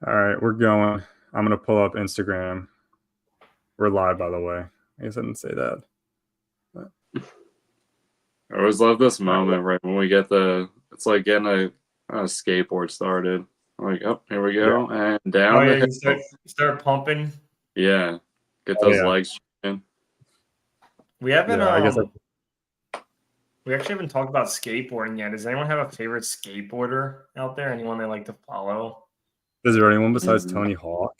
All right, we're going. I'm gonna pull up Instagram. We're live, by the way. I guess I didn't say that. But... I always love this moment right when we get it's like getting a skateboard started. I'm like, oh, here we go, and down. Oh yeah, you start pumping. Yeah, get those legs in. We haven't. I guess we actually haven't talked about skateboarding yet. Does anyone have a favorite skateboarder out there? Anyone they like to follow? Is there anyone besides Tony Hawk?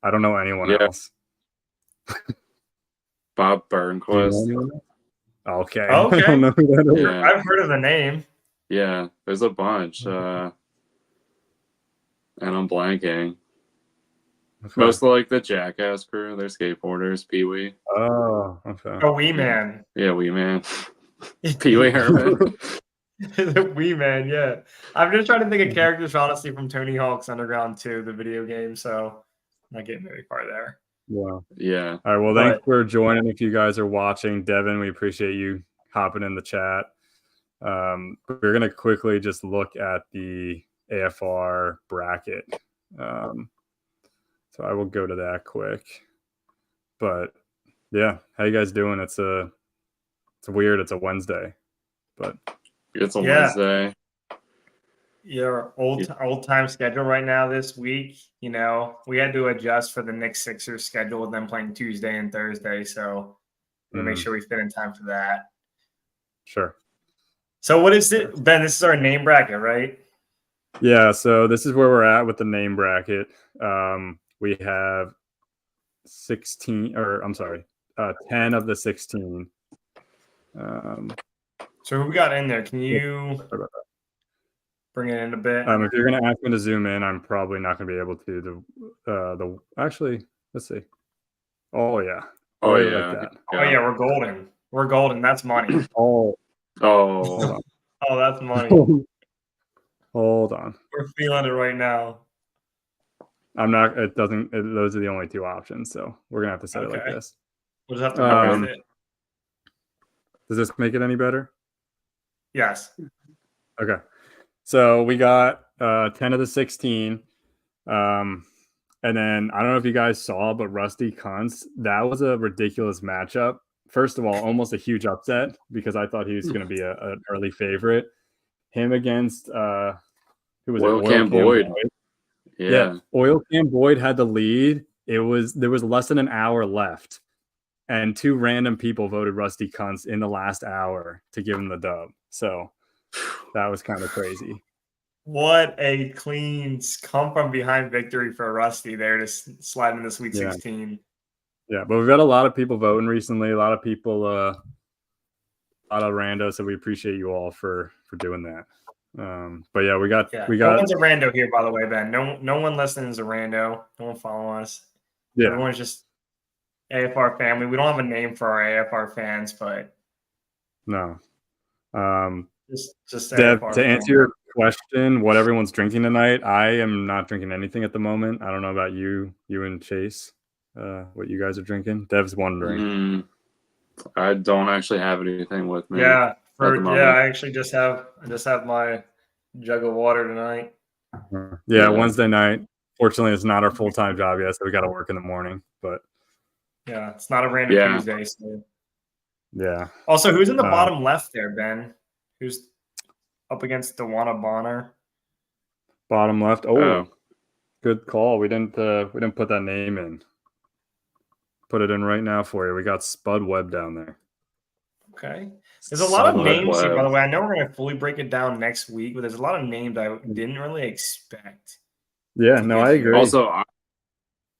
I don't know anyone else. Bob Burnquist. Okay. Okay. I don't know who that is. Yeah. I've heard of the name. Yeah, there's a bunch. And I'm blanking. Okay. Most of the Jackass crew, they're skateboarders. Pee Wee. Oh, okay. Oh, Wee Man. Yeah, Wee Man. Pee Wee Herman. The Wee Man, yeah. I'm just trying to think of characters, honestly, from Tony Hawk's Underground 2, the video game. So I'm not getting very far there. Yeah. All right. Well, thanks for joining. If you guys are watching, Devin, we appreciate you hopping in the chat. We're going to quickly just look at the AFR bracket. So I will go to that quick. But yeah, how you guys doing? It's weird. It's a Wednesday, but it's a Wednesday. Your old time schedule right now this week, we had to adjust for the Knicks Sixers schedule with them playing Tuesday and Thursday. So we'll make sure we fit in time for that. Sure. So what is it, Ben? This is our name bracket, right? Yeah. So this is where we're at with the name bracket. We have 10 of the 16. So who we got in there? Can you bring it in a bit? If you're going to ask me to zoom in, I'm probably not going to be able to. Actually, let's see. Oh yeah. Oh yeah. Like that. Oh yeah. We're golden. We're golden. That's money. Oh. Oh, that's money. Hold on. We're feeling it right now. I'm not. It doesn't. Those are the only two options. So we're gonna have to set it like this. We'll just have to work with it. Does this make it any better? Yes. Okay. So we got 10 of the 16. And then I don't know if you guys saw, but Rusty Kuntz, that was a ridiculous matchup. First of all, almost a huge upset because I thought he was going to be an early favorite. Him against who was Oil Can Boyd. Yeah. Oil Can Boyd had the lead. There was less than an hour left. And two random people voted Rusty Kuntz in the last hour to give him the dub. So that was kind of crazy. What a clean come from behind victory for Rusty there to slide in the Sweet 16. Yeah, but we've got a lot of people voting recently. A lot of people, a lot of randos. So we appreciate you all for doing that. But yeah, we got. No one's a rando here, by the way, Ben. No one listening is a rando. No one follow us. Yeah, everyone's just AFR family. We don't have a name for our AFR fans, but no. Just Dev, to answer your question, what everyone's drinking tonight, I am not drinking anything at the moment. I don't know about you and Chase, what you guys are drinking. Dev's wondering. I don't actually have anything with me. Yeah, I actually just have my jug of water tonight. Yeah, Wednesday night. Fortunately, it's not our full-time job yet, so we got to work in the morning. But yeah, it's not a random Tuesday. So. Yeah. Also, who's in the bottom left there, Ben? Who's up against Dewana Bonner? Bottom left. Oh, good call. We didn't put that name in. Put it in right now for you. We got Spud Webb down there. Okay. There's a lot of names here, by the way. I know we're going to fully break it down next week, but there's a lot of names I didn't really expect. Yeah, no, I agree. Also,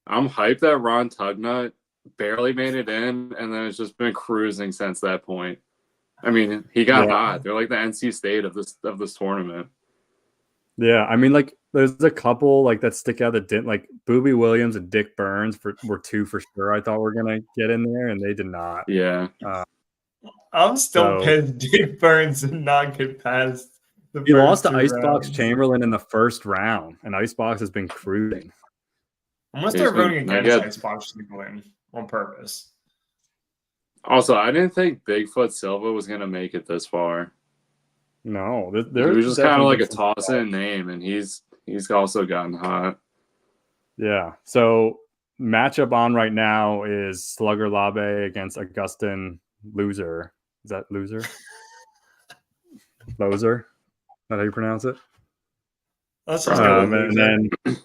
I'm hyped that Ron Tugnut barely made it in, and then it's just been cruising since that point. I mean, he got hot. They're like the NC State of this tournament. Yeah, I mean, there's a couple that stick out that didn't, Boobie Williams and Dick Burns were two for sure. I thought were gonna get in there, and they did not. Yeah, I'm still pissed. Dick Burns did not get past. He lost to Icebox Chamberlain in the first round, and Icebox has been cruising. I'm gonna start voting against Icebox Chamberlain on purpose. Also, I didn't think Bigfoot Silva was going to make it this far. No. He was just kind of like a toss-in name, and he's also gotten hot. Yeah. So matchup on right now is Slugger Labe against Augustin Loser. Is that Loser? Loser? Is that how you pronounce it? Let's just go with And loser.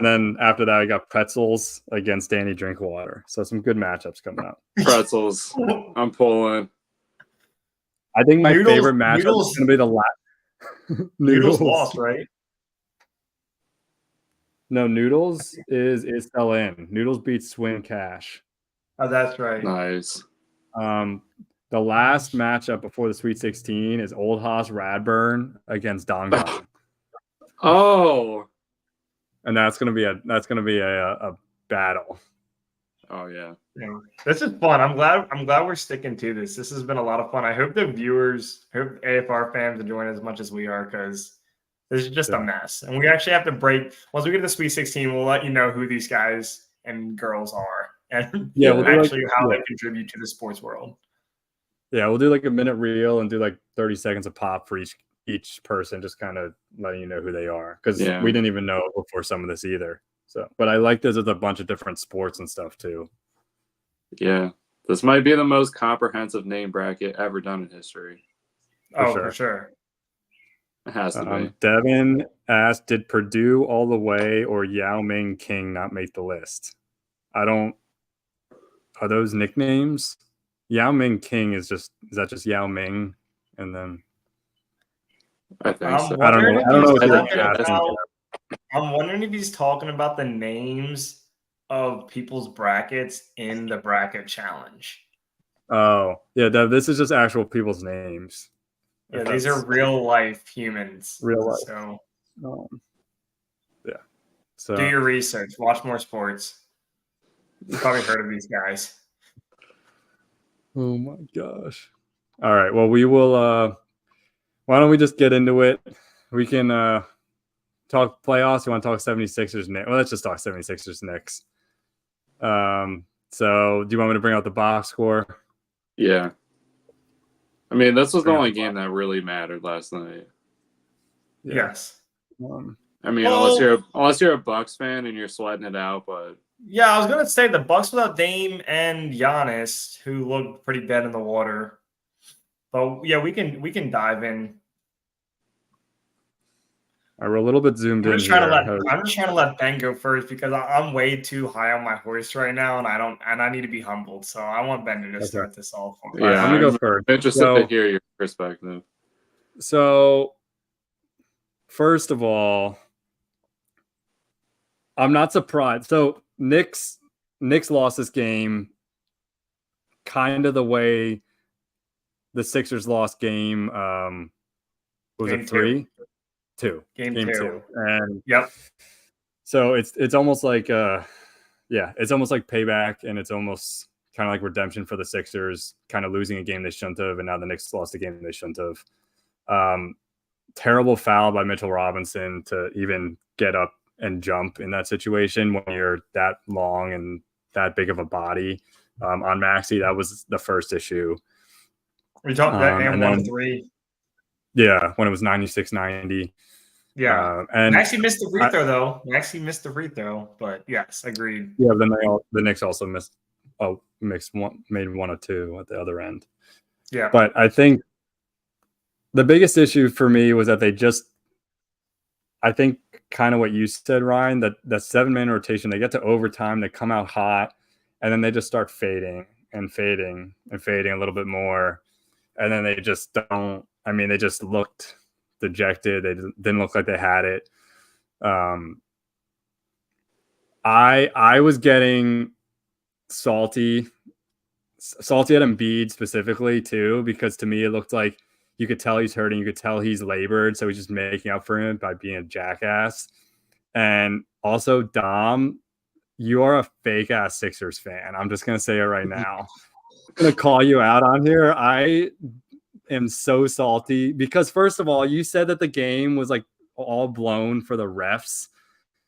then after that, I got Pretzels against Danny Drinkwater. So some good matchups coming up. Pretzels. I'm pulling. I think my Noodles- favorite matchup Noodles- is going to be the last. Noodles lost, right? No, Noodles is fell in. Noodles beats Swin Cash. Oh, that's right. Nice. The last matchup before the Sweet 16 is Old Hoss Radburn against Don Gong. Oh. And that's gonna be a battle. Oh yeah. Yeah. This is fun. I'm glad we're sticking to this. This has been a lot of fun. I hope the viewers, hope AFR fans enjoying it as much as we are, because this is just a mess. And we actually have to break. Once we get to the Sweet 16, we'll let you know who these guys and girls are, and we'll actually how they contribute to the sports world. Yeah, we'll do like a minute reel and do like 30 seconds of pop for each person, just kind of letting you know who they are, because we didn't even know before some of this either. So, but I like this with a bunch of different sports and stuff too. Yeah, this might be the most comprehensive name bracket ever done in history. For sure. It has to be. Devin asked, did Purdue all the way or Yao Ming King not make the list? Are those nicknames? Yao Ming King is that just Yao Ming? And then I think so. I don't know. I'm wondering if he's talking about the names of people's brackets in the bracket challenge. Oh, yeah, this is just actual people's names. Yeah, these are real life humans. Real life. So, yeah. So do your research. Watch more sports. You've probably heard of these guys. Oh my gosh. All right. Well, we will why don't we just get into it? We can talk playoffs. You want to talk 76ers next? Well, let's just talk 76ers next. So do you want me to bring out the box score? Yeah. I mean, this was the only game that really mattered last night. Yeah. Yes. I mean, unless you're a Bucks fan and you're sweating it out, but yeah, I was gonna say the Bucks without Dame and Giannis, who looked pretty dead in the water. But yeah, we can dive in. We're a little bit zoomed in. I'm just trying to let Ben go first, because I'm way too high on my horse right now, and I need to be humbled. So I want Ben to just start this off. Yeah, right, I'm gonna go first. Interested to hear your perspective. So, first of all, I'm not surprised. So Knicks lost this game kind of the way the Sixers lost game. Was it 3? 2. Game 2. And yep. So it's almost like it's almost like payback, and it's almost kind of like redemption for the Sixers, kind of losing a game they shouldn't have, and now the Knicks lost a game they shouldn't have. Terrible foul by Mitchell Robinson to even get up and jump in that situation when you're that long and that big of a body. On Maxey, that was the first issue. We talked that game 1-3. Yeah, when it was 96-90. Yeah, and Maxey missed the free throw though. Maxey missed the free throw, but yes, agreed. Yeah, then the Knicks also made 1 or 2 at the other end. Yeah, but I think the biggest issue for me was that I think kind of what you said, Ryan, that 7-man rotation, they get to overtime, they come out hot, and then they just start fading and fading and fading a little bit more. And then they just don't, they just looked dejected. They didn't look like they had it. I was getting salty at Embiid specifically too, because to me it looked like you could tell he's hurting. You could tell he's labored. So he's just making up for him by being a jackass. And also, Dom, you are a fake ass Sixers fan. I'm just going to say it right now. I'm going to call you out on here. I am so salty because, first of all, you said that the game was like all blown for the refs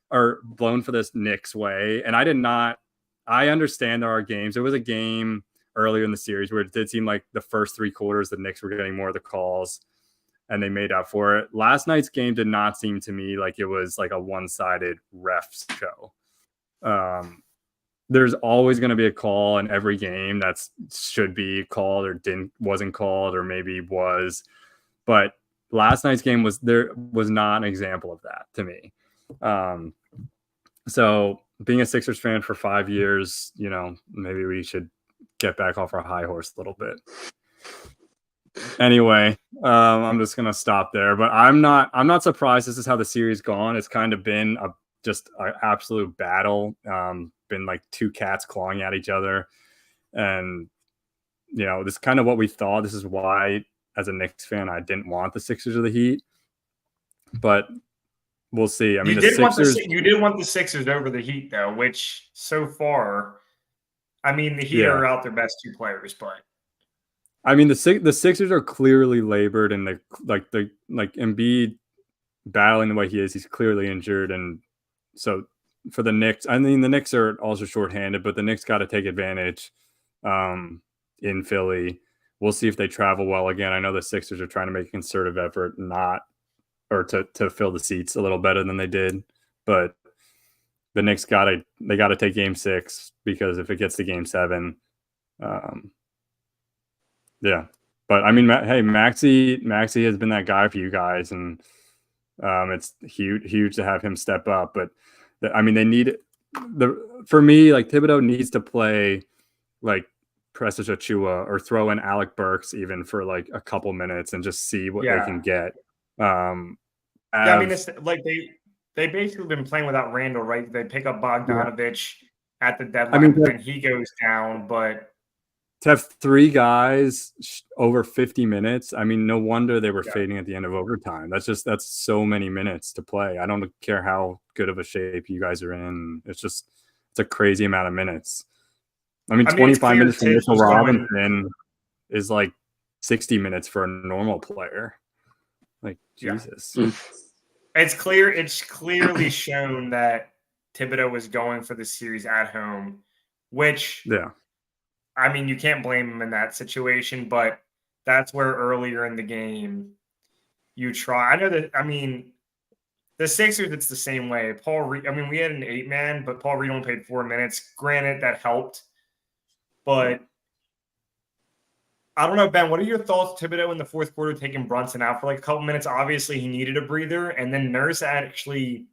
or blown for this Knicks way. And I did not. I understand there are games. There was a game earlier in the series where it did seem like the first 3 quarters the Knicks were getting more of the calls. and they made up for it. Last night's game did not seem to me like it was like a one-sided refs show. There's always going to be a call in every game that should be called or wasn't called or maybe was. But last night's game was not an example of that to me. So being a Sixers fan for 5 years, maybe we should get back off our high horse a little bit. Anyway, I'm just going to stop there, but I'm not surprised this is how the series gone. It's kind of been just an absolute battle. Been like two cats clawing at each other. And, this is kind of what we thought. This is why, as a Knicks fan, I didn't want the Sixers or the Heat. But we'll see. I mean, you did want the Sixers over the Heat, though, which so far, I mean, the Heat are out their best two players, but. I mean, the Sixers are clearly labored, and like Embiid battling the way he is, he's clearly injured. And so for the Knicks, I mean, the Knicks are also shorthanded, but the Knicks got to take advantage in Philly. We'll see if they travel well again. I know the Sixers are trying to make a concerted effort to fill the seats a little better than they did, but the Knicks got to take Game 6 because if it gets to Game 7, yeah. But I mean, hey, Maxey has been that guy for you guys, and it's huge to have him step up. But I mean, they for me, like Thibodeau needs to play like Precious Achiuwa or throw in Alec Burks even for like a couple minutes and just see what they can get. I mean, it's like they basically been playing without Randall, right? They pick up Bogdanovich at the deadline, and he goes down. But to have three guys over 50 minutes, I mean, no wonder they were fading at the end of overtime. That's so many minutes to play. I don't care how good of a shape you guys are in. It's a crazy amount of minutes. I mean 25 minutes for Mitchell Robinson is like 60 minutes for a normal player. Like, Jesus. It's clearly shown that Thibodeau was going for the series at home, which I mean, you can't blame him in that situation, but that's where earlier in the game you try. I know that, I mean, the Sixers, it's the same way. Paul Reed, I mean, we had an 8-man, but Paul Reed only played 4 minutes. Granted, that helped. But I don't know, Ben, what are your thoughts, Thibodeau, in the fourth quarter, taking Brunson out for like a couple minutes? Obviously, he needed a breather. And then Nurse actually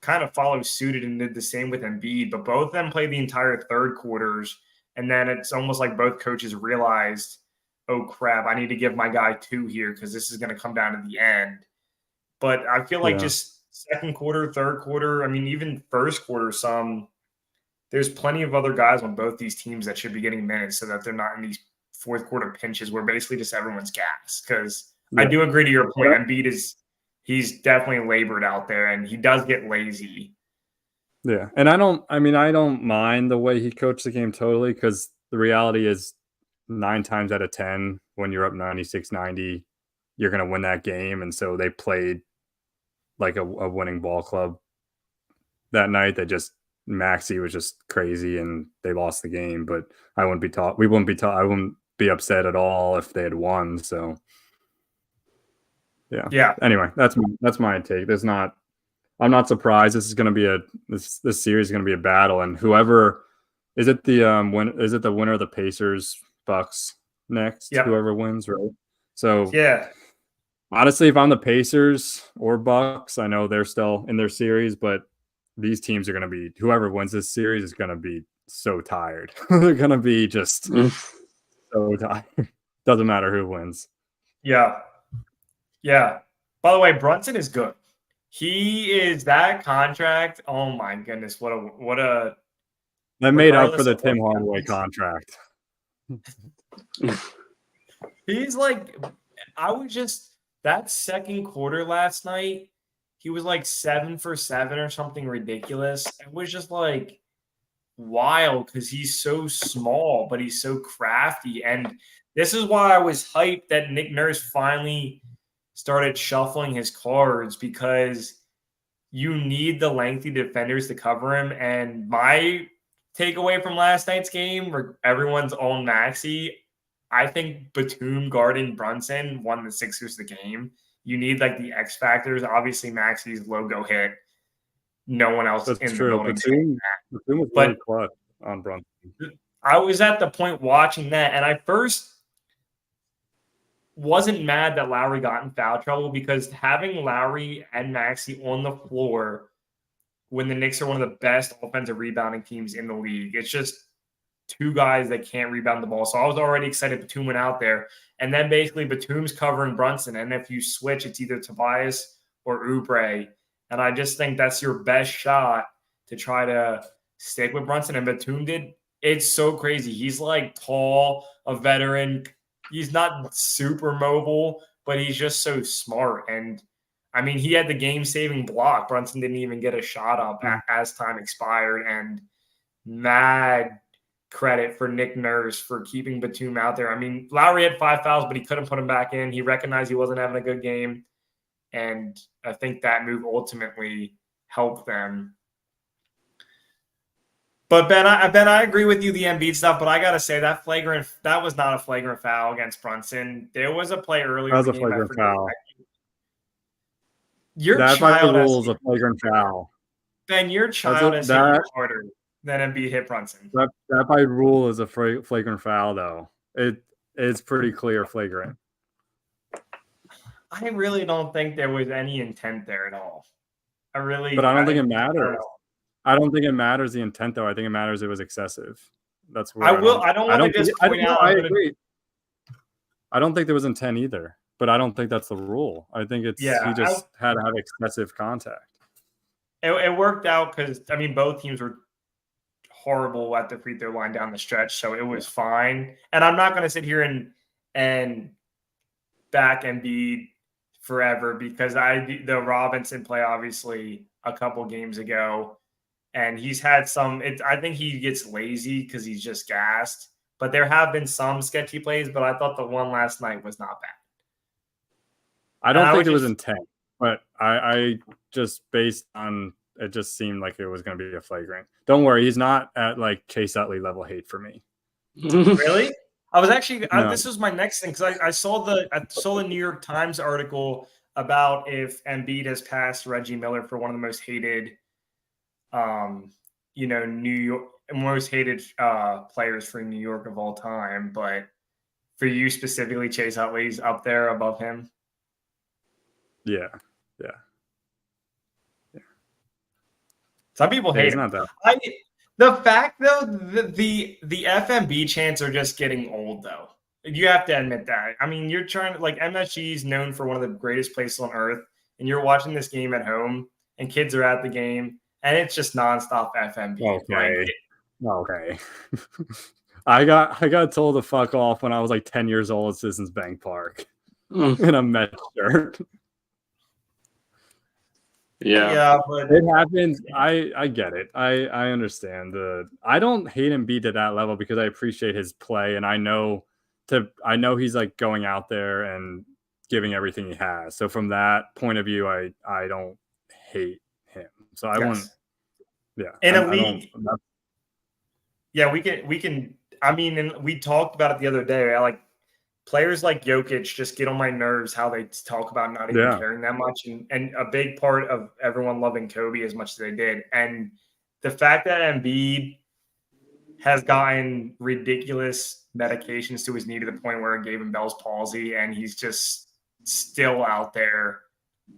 kind of followed suited and did the same with Embiid. But both of them played the entire third quarters. And then it's almost like both coaches realized, oh, crap, I need to give my guy 2 here because this is going to come down to the end. But I feel like just second quarter, third quarter, I mean, even first quarter, there's plenty of other guys on both these teams that should be getting minutes so that they're not in these fourth quarter pinches where basically just everyone's gassed. Because I do agree to your point. Embiid he's definitely labored out there and he does get lazy. Yeah. And I don't mind the way he coached the game totally, because the reality is 9 times out of 10, when you're up 96-90, you're going to win that game. And so they played like a winning ball club that night. Maxey was just crazy and they lost the game, but I wouldn't be upset at all if they had won. So yeah. Anyway, that's my take. I'm not surprised. This is going to be this series is going to be a battle, and whoever is it the winner of the Pacers Bucks next? Yep. Whoever wins, right? So honestly, if I'm the Pacers or Bucks, I know they're still in their series, but these teams are going to be, whoever wins this series is going to be so tired. They're going to be just so tired. Doesn't matter who wins. Yeah. Yeah. By the way, Brunson is good. He is that contract. Oh my goodness. What a. That made up for the Tim Hardaway contract. He's like, that second quarter last night, he was like 7 for 7 or something ridiculous. It was just like wild because he's so small, but he's so crafty. And this is why I was hyped that Nick Nurse finally started shuffling his cards, because you need the lengthy defenders to cover him. And my takeaway from last night's game, where everyone's on Maxey, I think Batum guarding Brunson won the Sixers the game. You need like the X factors. Obviously, Maxi's logo hit. No one else That's in the true. building. Batum was But- really clutch on Brunson. I was at the point watching that, and I first wasn't mad that Lowry got in foul trouble because having Lowry and Maxey on the floor when the Knicks are one of the best offensive rebounding teams in the league, it's just two guys that can't rebound the ball. So I was already excited Batum went out there. And then basically Batum's covering Brunson. And if you switch, it's either Tobias or Oubre. And I just think that's your best shot to try to stick with Brunson. And Batum did. It's so crazy. He's like tall, a veteran. He's not super mobile, but he's just so smart. And I mean, he had the game-saving block. Brunson didn't even get a shot up as time expired. And mad credit for Nick Nurse for keeping Batum out there. I mean, Lowry had 5 fouls, but he couldn't put him back in. He recognized he wasn't having a good game. And I think that move ultimately helped them. But Ben, I agree with you, the Embiid stuff, but I got to say that was not a flagrant foul against Brunson. There was a play earlier. That was a flagrant foul. Your that by the child rules a flagrant foul. Ben, your child has hit you harder than Embiid hit Brunson. That by rule is a flagrant foul, though. It's pretty clear flagrant. I really don't think there was any intent there at all. But I don't think it matters. I don't think it matters the intent, though. I think it matters it was excessive. That's where I don't want to just point out. I agree. I don't think there was intent either, but I don't think that's the rule. I think he just had to have excessive contact. It worked out because, I mean, both teams were horrible at the free throw line down the stretch, so it was fine. And I'm not going to sit here and back Embiid forever because the Robinson play obviously a couple games ago, and he's had some. I think he gets lazy because he's just gassed. But there have been some sketchy plays, but I thought the one last night was not bad. I don't think it was intent, but I just based on it just seemed like it was going to be a flagrant. Don't worry, he's not at like Chase Utley level hate for me. Really? I was actually No. this was my next thing because I saw the New York Times article about if Embiid has passed Reggie Miller for one of the most hated, most hated players for New York of all time. But for you specifically, Chase Utley's up there above him. Yeah. Some people hate him. Not that. The fact though, the FMB chants are just getting old though. You have to admit that. I mean, you're trying to like MSG is known for one of the greatest places on earth, and you're watching this game at home, and kids are at the game, and it's just nonstop FMB. Okay. Okay. I got told to fuck off when I was like 10 years old at Citizens Bank Park in a Mets shirt. Yeah, but it happens. I get it. I understand. I don't hate Embiid to that level because I appreciate his play, and I know he's like going out there and giving everything he has. So from that point of view, I don't hate him. So I won't. Yeah. In a league. Yeah, we can. I mean, and we talked about it the other day. Players like Jokic just get on my nerves how they talk about not even caring that much. And a big part of everyone loving Kobe as much as they did. And the fact that Embiid has gotten ridiculous medications to his knee to the point where it gave him Bell's palsy, and he's just still out there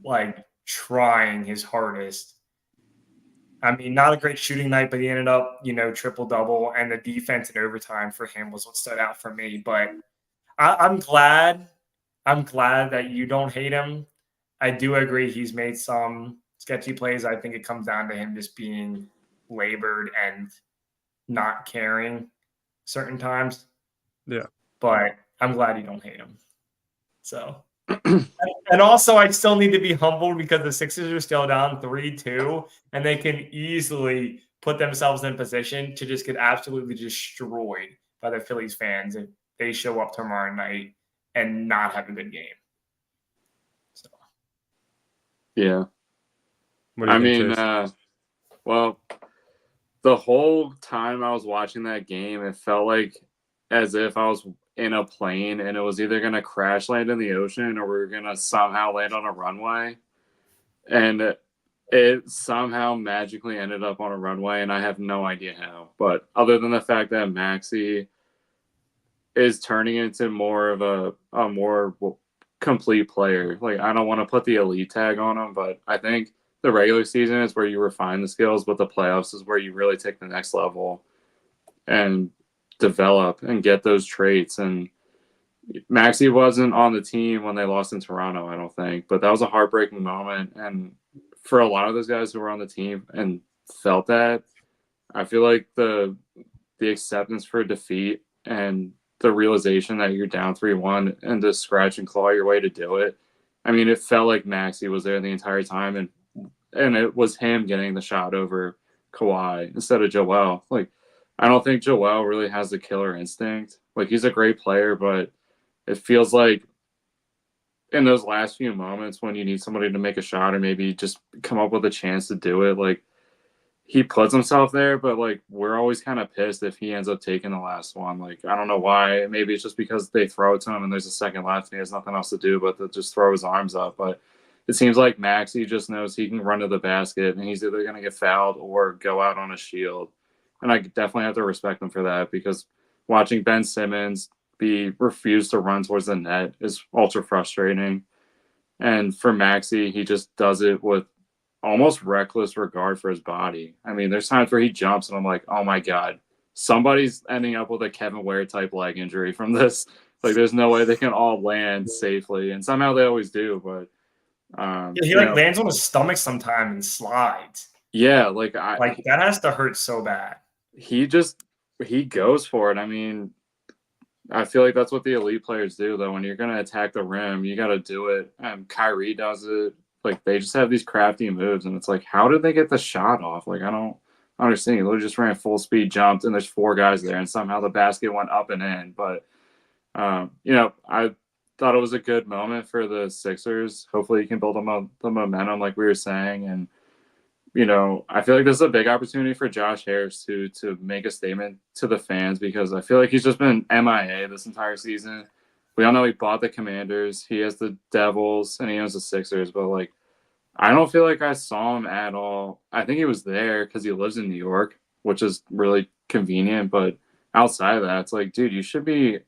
like trying his hardest. I mean, not a great shooting night, but he ended up, triple-double, and the defense in overtime for him was what stood out for me. But I'm glad that you don't hate him. I do agree he's made some sketchy plays. I think it comes down to him just being labored and not caring certain times. Yeah. But I'm glad you don't hate him. So, and also I still need to be humbled because the Sixers are still down 3-2, and they can easily put themselves in position to just get absolutely destroyed by the Phillies fans if they show up tomorrow night and not have a good game. So. Yeah. I mean, well, the whole time I was watching that game, it felt like as if I was in a plane and it was either going to crash land in the ocean or we were going to somehow land on a runway. And it somehow magically ended up on a runway, and I have no idea how. But other than the fact that Maxey is turning into more of a more complete player. Like, I don't want to put the elite tag on him, but I think the regular season is where you refine the skills, but the playoffs is where you really take the next level and develop and get those traits. And Maxey wasn't on the team when they lost in Toronto, I don't think, but that was a heartbreaking moment. And for a lot of those guys who were on the team and felt that, I feel like the acceptance for defeat and the realization that you're down 3-1 and to scratch and claw your way to do it. I mean, it felt like Maxey was there the entire time, and it was him getting the shot over Kawhi instead of Joel. Like, I don't think Joel really has the killer instinct. Like, he's a great player, but it feels like in those last few moments when you need somebody to make a shot or maybe just come up with a chance to do it, like, he puts himself there, but like, we're always kind of pissed if he ends up taking the last one. Like, I don't know why. Maybe it's just because they throw it to him and there's a second left and he has nothing else to do but to just throw his arms up. But it seems like Maxey just knows he can run to the basket and he's either going to get fouled or go out on a shield. And I definitely have to respect him for that, because watching Ben Simmons refuse to run towards the net is ultra frustrating. And for Maxey, he just does it with almost reckless regard for his body. I mean, there's times where he jumps and I'm like, oh my God, somebody's ending up with a Kevin Ware type leg injury from this. Like, there's no way they can all land safely. And somehow they always do, but he lands on his stomach sometime and slides. Yeah, like that has to hurt so bad. He goes for it. I mean, I feel like that's what the elite players do, though. When you're going to attack the rim, you got to do it. Kyrie does it. Like, they just have these crafty moves, and it's like, how did they get the shot off? Like, I don't understand. He literally just ran full speed, jumped, and there's 4 guys there, and somehow the basket went up and in. But, I thought it was a good moment for the Sixers. Hopefully you can build them the momentum like we were saying. And, I feel like this is a big opportunity for Josh Harris to make a statement to the fans, because I feel like he's just been MIA this entire season. We all know he bought the Commanders. He has the Devils, and he owns the Sixers. But, like, I don't feel like I saw him at all. I think he was there because he lives in New York, which is really convenient. But outside of that, it's like, dude, you should be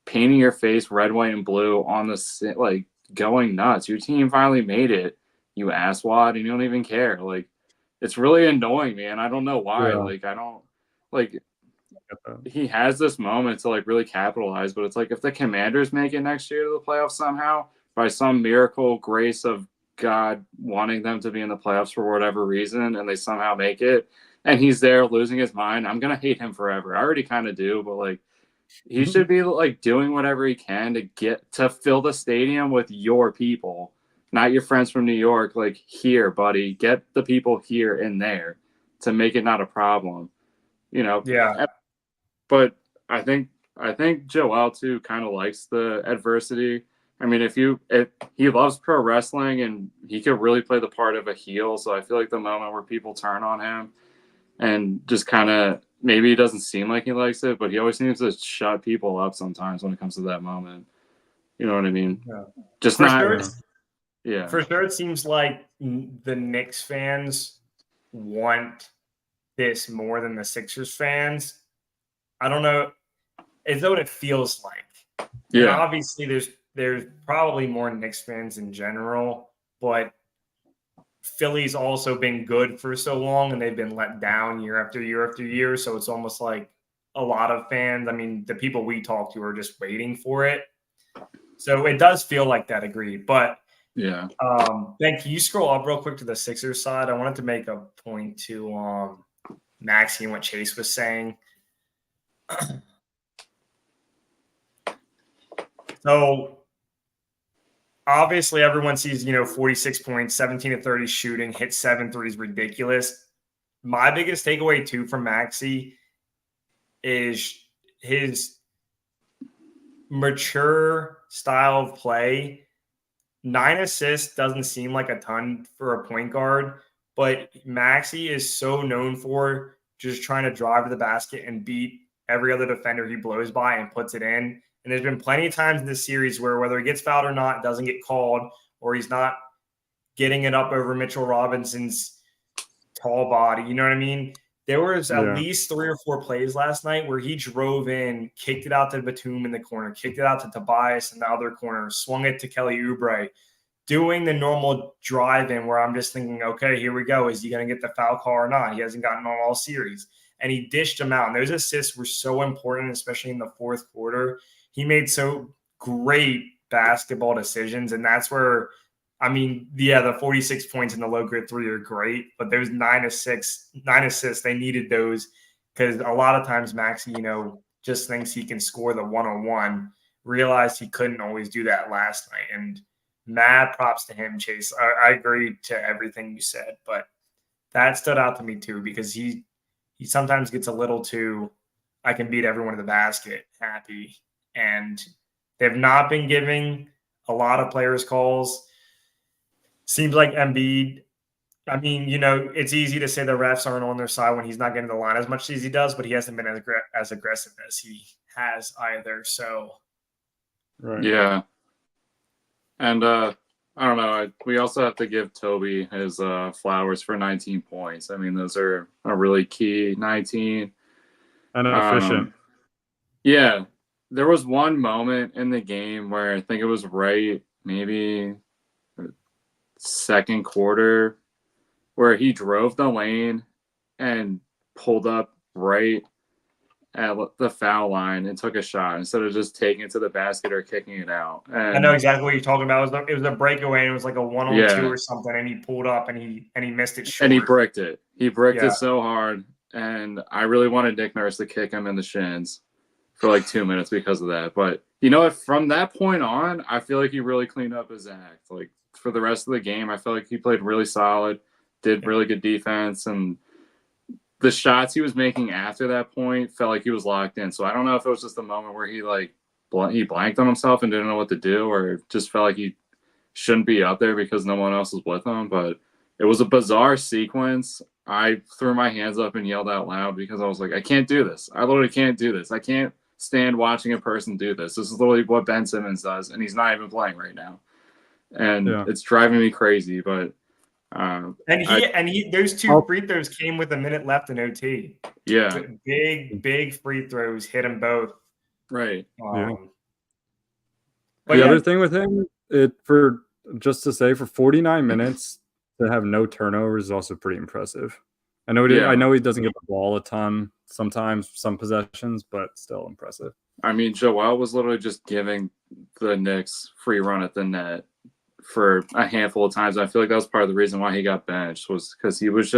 painting your face red, white, and blue on the, like, going nuts. Your team finally made it, you asswad, and you don't even care. Like, it's really annoying me, and I don't know why. Yeah. Like, I don't, like, he has this moment to, like, really capitalize, but it's like, if the Commanders make it next year to the playoffs somehow, by some miracle grace of God wanting them to be in the playoffs for whatever reason, and they somehow make it, and he's there losing his mind, I'm gonna hate him forever. I already kind of do, but, like, he should be, like, doing whatever he can to fill the stadium with your people, not your friends from New York. Like, here, buddy, get the people here and there to make it not a problem, Yeah. But I think Joel too kind of likes the adversity. I mean, if he loves pro wrestling and he could really play the part of a heel, so I feel like the moment where people turn on him and just kind of, maybe it doesn't seem like he likes it, but he always seems to shut people up sometimes when it comes to that moment. You know what I mean? Yeah. Just For not. sure, Yeah. For sure, it seems like the Knicks fans want this more than the Sixers fans. I don't know. Is that what it feels like? Yeah. And obviously, there's probably more Knicks fans in general, but Philly's also been good for so long, and they've been let down year after year after year. So it's almost like a lot of fans, I mean, the people we talk to are just waiting for it. So it does feel like that, agreed. But yeah, Ben, can you scroll up real quick to the Sixers side? I wanted to make a point to Maxey and what Chase was saying. So obviously everyone sees, 46 points, 17 to 30 shooting, hit 7 threes, ridiculous. My biggest takeaway too from Maxey is his mature style of play. 9 assists doesn't seem like a ton for a point guard, but Maxey is so known for just trying to drive to the basket and beat every other defender he blows by and puts it in. And there's been plenty of times in this series where whether he gets fouled or not, it doesn't get called, or he's not getting it up over Mitchell Robinson's tall body. You know what I mean? There was at least 3 or 4 plays last night where he drove in, kicked it out to Batum in the corner, kicked it out to Tobias in the other corner, swung it to Kelly Oubre, doing the normal drive in where I'm just thinking, okay, here we go. Is he going to get the foul call or not? He hasn't gotten on all series. And he dished them out. And those assists were so important, especially in the fourth quarter. He made so great basketball decisions. And that's where, the 46 points in the low grid 3 are great, but those 9 assists, they needed those because a lot of times Maxey, just thinks he can score the one-on-one, realized he couldn't always do that last night. And mad props to him, Chase. I agree to everything you said, but that stood out to me too because he sometimes gets a little too, I can beat everyone in the basket happy. And they've not been giving a lot of players calls. Seems like Embiid, it's easy to say the refs aren't on their side when he's not getting the line as much as he does, but he hasn't been as aggressive as he has either. So, right. Yeah. And I don't know. We also have to give Toby his flowers for 19 points. I mean, those are a really key 19. And efficient. Yeah. There was one moment in the game where I think it was maybe second quarter, where he drove the lane and pulled up right at the foul line and took a shot instead of just taking it to the basket or kicking it out. And I know exactly what you're talking about. It was a breakaway and it was like a 1-on-2 or something, and he pulled up and he missed it short. And he bricked it. He bricked it so hard, and I really wanted Nick Nurse to kick him in the shins for like 2 minutes because of that. But from that point on, I feel like he really cleaned up his act. Like for the rest of the game, I felt like he played really solid, did really good defense, and the shots he was making after that point felt like he was locked in. So I don't know if it was just a moment where he blanked on himself and didn't know what to do, or just felt like he shouldn't be up there because no one else was with him. But it was a bizarre sequence. I threw my hands up and yelled out loud because I was like, I can't do this. I literally can't do this. I can't stand watching a person do this. This is literally what Ben Simmons does, and he's not even playing right now. And it's driving me crazy, but those 2 free throws came with a minute left in OT. Yeah, big free throws hit them both. Right. The other thing with him, for 49 minutes to have no turnovers is also pretty impressive. I know he doesn't get the ball a ton sometimes, some possessions, but still impressive. I mean, Joel was literally just giving the Knicks free run at the net for a handful of times. I feel like that was part of the reason why he got benched, was because he was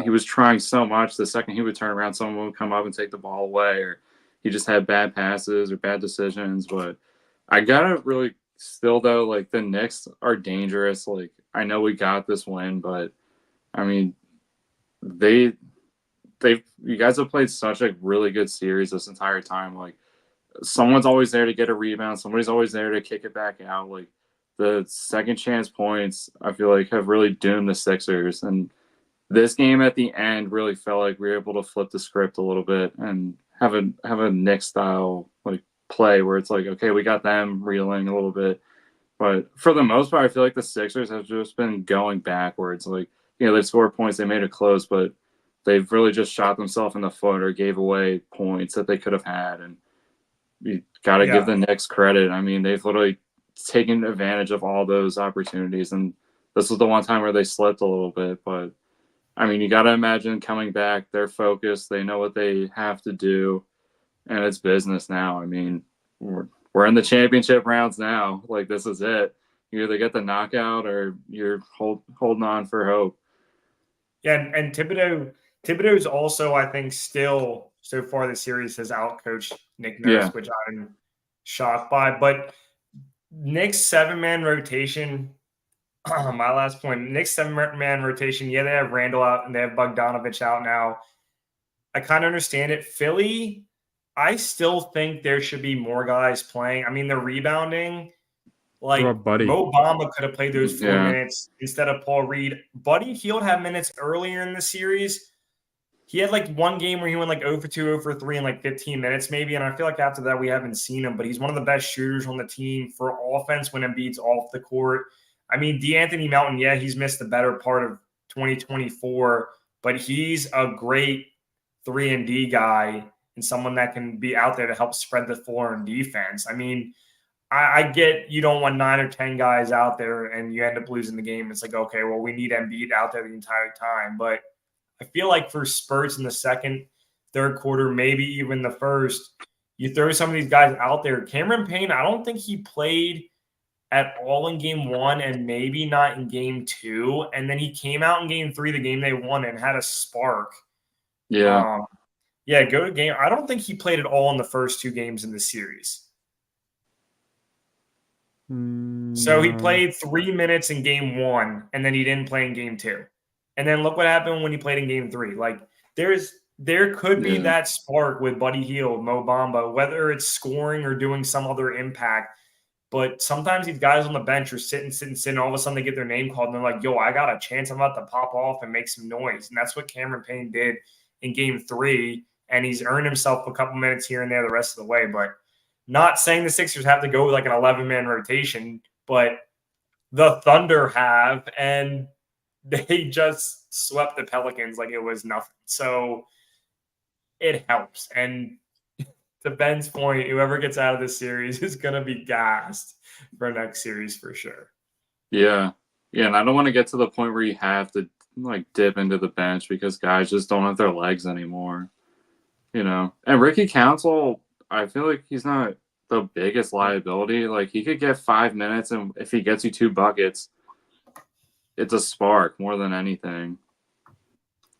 he was trying so much. The second he would turn around, someone would come up and take the ball away, or he just had bad passes or bad decisions. But I gotta really still though, like the Knicks are dangerous. Like I know we got this win, but I mean, you guys have played such a really good series this entire time. Like someone's always there to get a rebound. Somebody's always there to kick it back out. Like the second chance points, I feel like, have really doomed the Sixers. And this game at the end really felt like we were able to flip the script a little bit and have a Knicks style like play where it's like, okay, we got them reeling a little bit. But for the most part, I feel like the Sixers have just been going backwards. Like, they scored points, they made it close, but they've really just shot themselves in the foot or gave away points that they could have had. And you got to give the Knicks credit. I mean, they've literally taken advantage of all those opportunities, and this was the one time where they slipped a little bit. But I mean, you got to imagine coming back, they're focused, they know what they have to do, and it's business now. I mean, we're in the championship rounds now. Like, this is it. You either get the knockout or you're holding on for hope. Yeah, and Thibodeau's also, I think, still so far the series has outcoached Nick Nurse, which I'm shocked by. But Nick's 7-man rotation, my last point, Nick's 7-man rotation, they have Randall out and they have Bogdanovich out now. I kind of understand it. Philly, I still think there should be more guys playing. I mean, the rebounding, like Mo Bamba could have played those 4 minutes instead of Paul Reed. Buddy Hield had minutes earlier in the series. he had like one game where he went like 0 for 2, 0 for 3 in like 15 minutes maybe. And I feel like after that, we haven't seen him, but he's one of the best shooters on the team for offense when Embiid's off the court. I mean, DeAnthony Melton, yeah, he's missed the better part of 2024, but he's a great 3-and-D guy and someone that can be out there to help spread the floor in defense. I mean, I get you don't want 9 or 10 guys out there and you end up losing the game. It's like, okay, well, we need Embiid out there the entire time. But I feel like for spurts in the second, third quarter, maybe even the first, you throw some of these guys out there. Cameron Payne, I don't think he played at all in game 1 and maybe not in game 2. And then he came out in game 3, the game they won, and had a spark. Yeah. Yeah, go to game. I don't think he played at all in the first 2 games in the series. So he played 3 minutes in game 1, and then he didn't play in game 2. And then look what happened when he played in game 3. Like there could be that spark with Buddy Hield, Mo Bamba, whether it's scoring or doing some other impact. But sometimes these guys on the bench are sitting. All of a sudden they get their name called, and they're like, yo, I got a chance. I'm about to pop off and make some noise. And that's what Cameron Payne did in game 3. And he's earned himself a couple minutes here and there the rest of the way. But not saying the Sixers have to go with like an 11-man rotation, but the Thunder have, and they just swept the Pelicans like it was nothing. So it helps. And to Ben's point, whoever gets out of this series is going to be gassed for next series for sure. Yeah. Yeah, and I don't want to get to the point where you have to like dip into the bench because guys just don't have their legs anymore. You know. And Ricky Council, I feel like he's not the biggest liability. Like he could get 5 minutes, and if he gets you 2 buckets, it's a spark more than anything.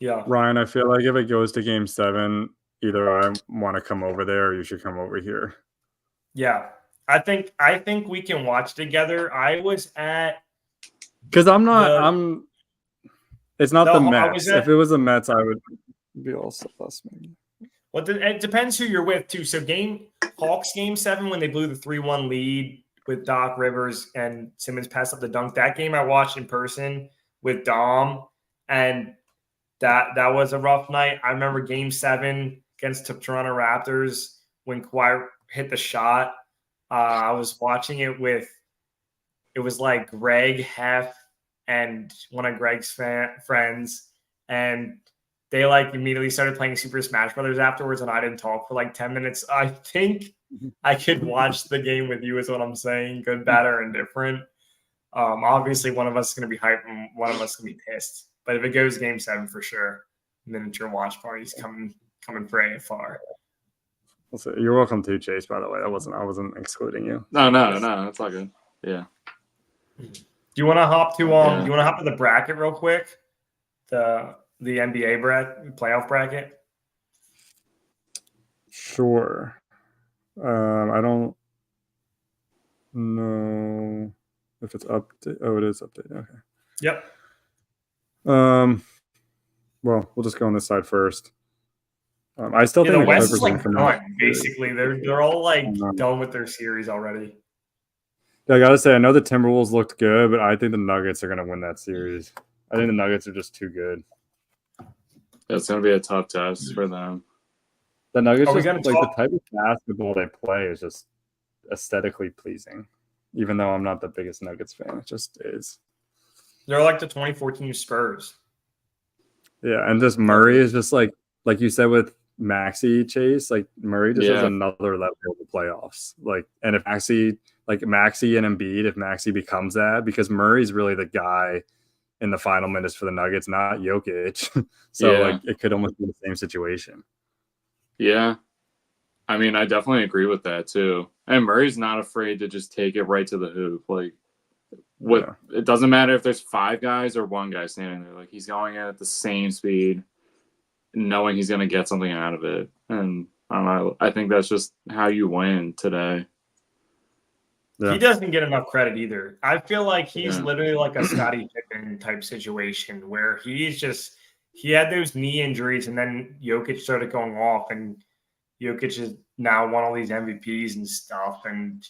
Yeah. Ryan, I feel like if it goes to game 7, either I want to come over there or you should come over here. Yeah. I think we can watch together. I was at because it's not the Mets. If it was the Mets, I would be also plus maybe. Well, it depends who you're with too. So Hawks game 7 when they blew the 3-1 lead with Doc Rivers and Simmons passed up the dunk. That game I watched in person with Dom, and that was a rough night. I remember game 7 against the Toronto Raptors when Kawhi hit the shot. I was watching it it was like Greg, Hef, and one of Greg's friends, and they like immediately started playing Super Smash Brothers afterwards, and I didn't talk for like 10 minutes. I think I could watch the game with you is what I'm saying. Good, bad, or indifferent. Obviously, one of us is going to be hyped and one of us is going to be pissed. But if it goes game 7 for sure, miniature watch parties coming for AFR. You're welcome to, Chase, by the way. I wasn't excluding you. No, that's all good. Yeah. Do you want to hop to the bracket real quick? The NBA playoff bracket? Sure. I don't know if it's update. Oh, it is updated. Okay. Yep. Well, we'll just go on this side first. I still think the West is like done. Basically, they're all like done with their series already. Yeah, I gotta say, I know the Timberwolves looked good, but I think the Nuggets are gonna win that series. I think the Nuggets are just too good. It's gonna be a tough test for them. The Nuggets the type of basketball they play is just aesthetically pleasing. Even though I'm not the biggest Nuggets fan, it just is. They're like the 2014 Spurs. Yeah, and just Murray is just like you said with Maxey, Chase, like Murray just has another level of the playoffs. Like, and if Maxey and Embiid, if Maxey becomes that, because Murray's really the guy in the final minutes for the Nuggets, not Jokic. So it could almost be the same situation. Yeah. I mean, I definitely agree with that too. And Murray's not afraid to just take it right to the hoop. Like it doesn't matter if there's 5 guys or 1 guy standing there. Like he's going at the same speed, knowing he's going to get something out of it. And I don't know. I think that's just how you win today. Yeah. He doesn't get enough credit either. I feel like he's literally like a Scottie Pippen type situation where he had those knee injuries and then Jokic started going off, and Jokic has now won all these MVPs and stuff. And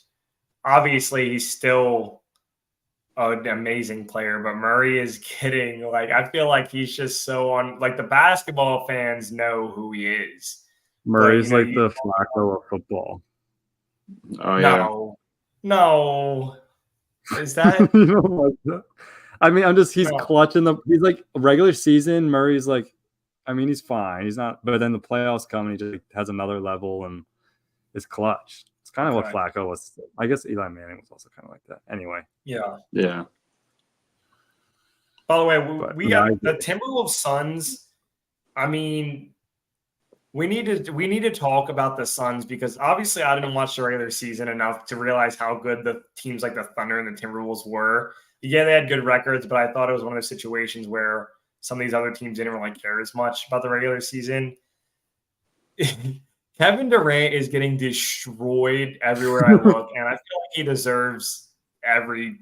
obviously he's still an amazing player, but Murray is getting like I feel like he's just so on. Like the basketball fans know who he is. Murray's But, like the Flacco of football. Oh yeah. No. Is that? You don't like that? I mean, he's No. clutching he's like regular season. Murray's like, I mean, he's fine. He's not, but then the playoffs come and he just has another level and is clutch. It's kind of what Flacco was. I guess Eli Manning was also kind of like that. Anyway. Yeah. Yeah. By the way, we got the Timberwolves Suns. I mean, we need to talk about the Suns because obviously I didn't watch the regular season enough to realize how good the teams like the Thunder and the Timberwolves were. Yeah, they had good records, but I thought it was one of those situations where some of these other teams didn't really care as much about the regular season. Kevin Durant is getting destroyed everywhere I look, and I feel like he deserves every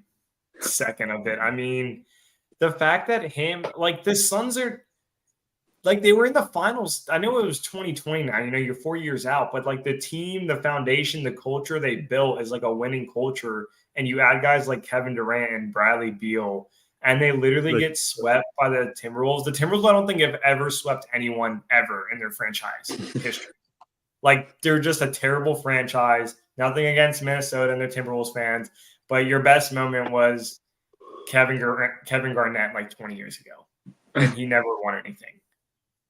second of it. I mean, the fact that the Suns are like they were in the finals. I know it was 2020 now, you're 4 years out, but like the team, the foundation, the culture they built is like a winning culture. And you add guys like Kevin Durant and Bradley Beal, and they literally get swept by the Timberwolves. The Timberwolves, I don't think have ever swept anyone ever in their franchise history. Like they're just a terrible franchise. Nothing against Minnesota and their Timberwolves fans, but your best moment was Kevin Garnett like 20 years ago, and he never won anything.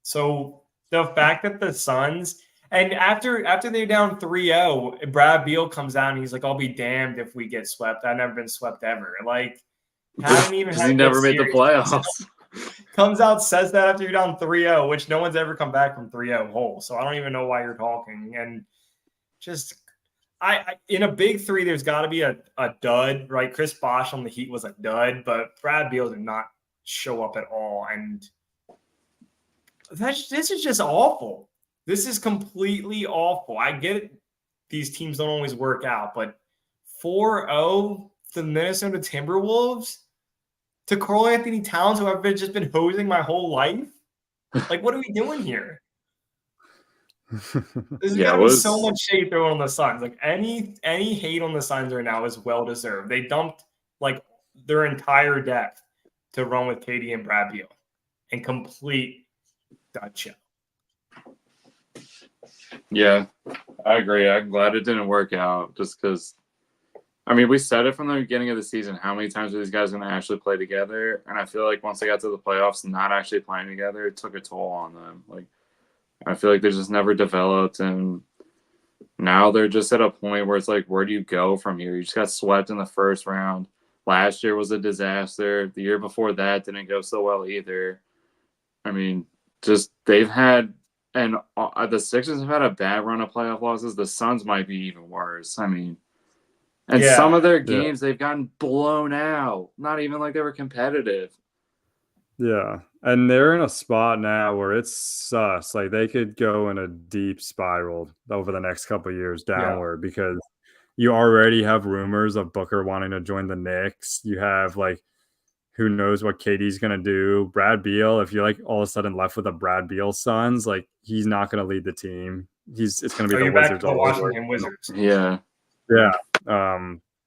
So the fact that the Suns and after they're down 3-0, Brad Beal comes out and he's like, "I'll be damned if we get swept. I've never been swept ever." Like, haven't even had he never made the playoffs. Comes out, says that after you're down 3-0, which no one's ever come back from 3-0 whole. So I don't even know why you're talking. And just I in a big three, there's got to be a dud, right? Chris Bosh on the Heat was a dud, but Brad Beal did not show up at all. And this is just awful. This is completely awful. I get it. These teams don't always work out, but 4-0, the Minnesota Timberwolves to Karl Anthony Towns, who I've just been hosing my whole life. Like, what are we doing here? There's got to be so much shade thrown on the Suns. Like any hate on the Suns right now is well deserved. They dumped like their entire depth to run with KD and Brad Beal and complete that show. Yeah, I agree. I'm glad it didn't work out just because, I mean, we said it from the beginning of the season. How many times are these guys going to actually play together? And I feel like once they got to the playoffs, not actually playing together, it took a toll on them. Like, I feel like they just never developed. And now they're just at a point where it's like, where do you go from here? You just got swept in the first round. Last year was a disaster. The year before that didn't go so well either. I mean, just they've had, and the Sixers have had a bad run of playoff losses. The Suns might be even worse. I mean, and some of their games they've gotten blown out. Not even like they were competitive. Yeah, and they're in a spot now where it's sus. Like they could go in a deep spiral over the next couple of years downward because you already have rumors of Booker wanting to join the Knicks. You have like, who knows what KD's going to do. Brad Beal, if you're like all of a sudden left with a Brad Beal Suns, like he's not going to lead the team. It's going to be the Wizards all over. Washington Wizards. Yeah. Yeah.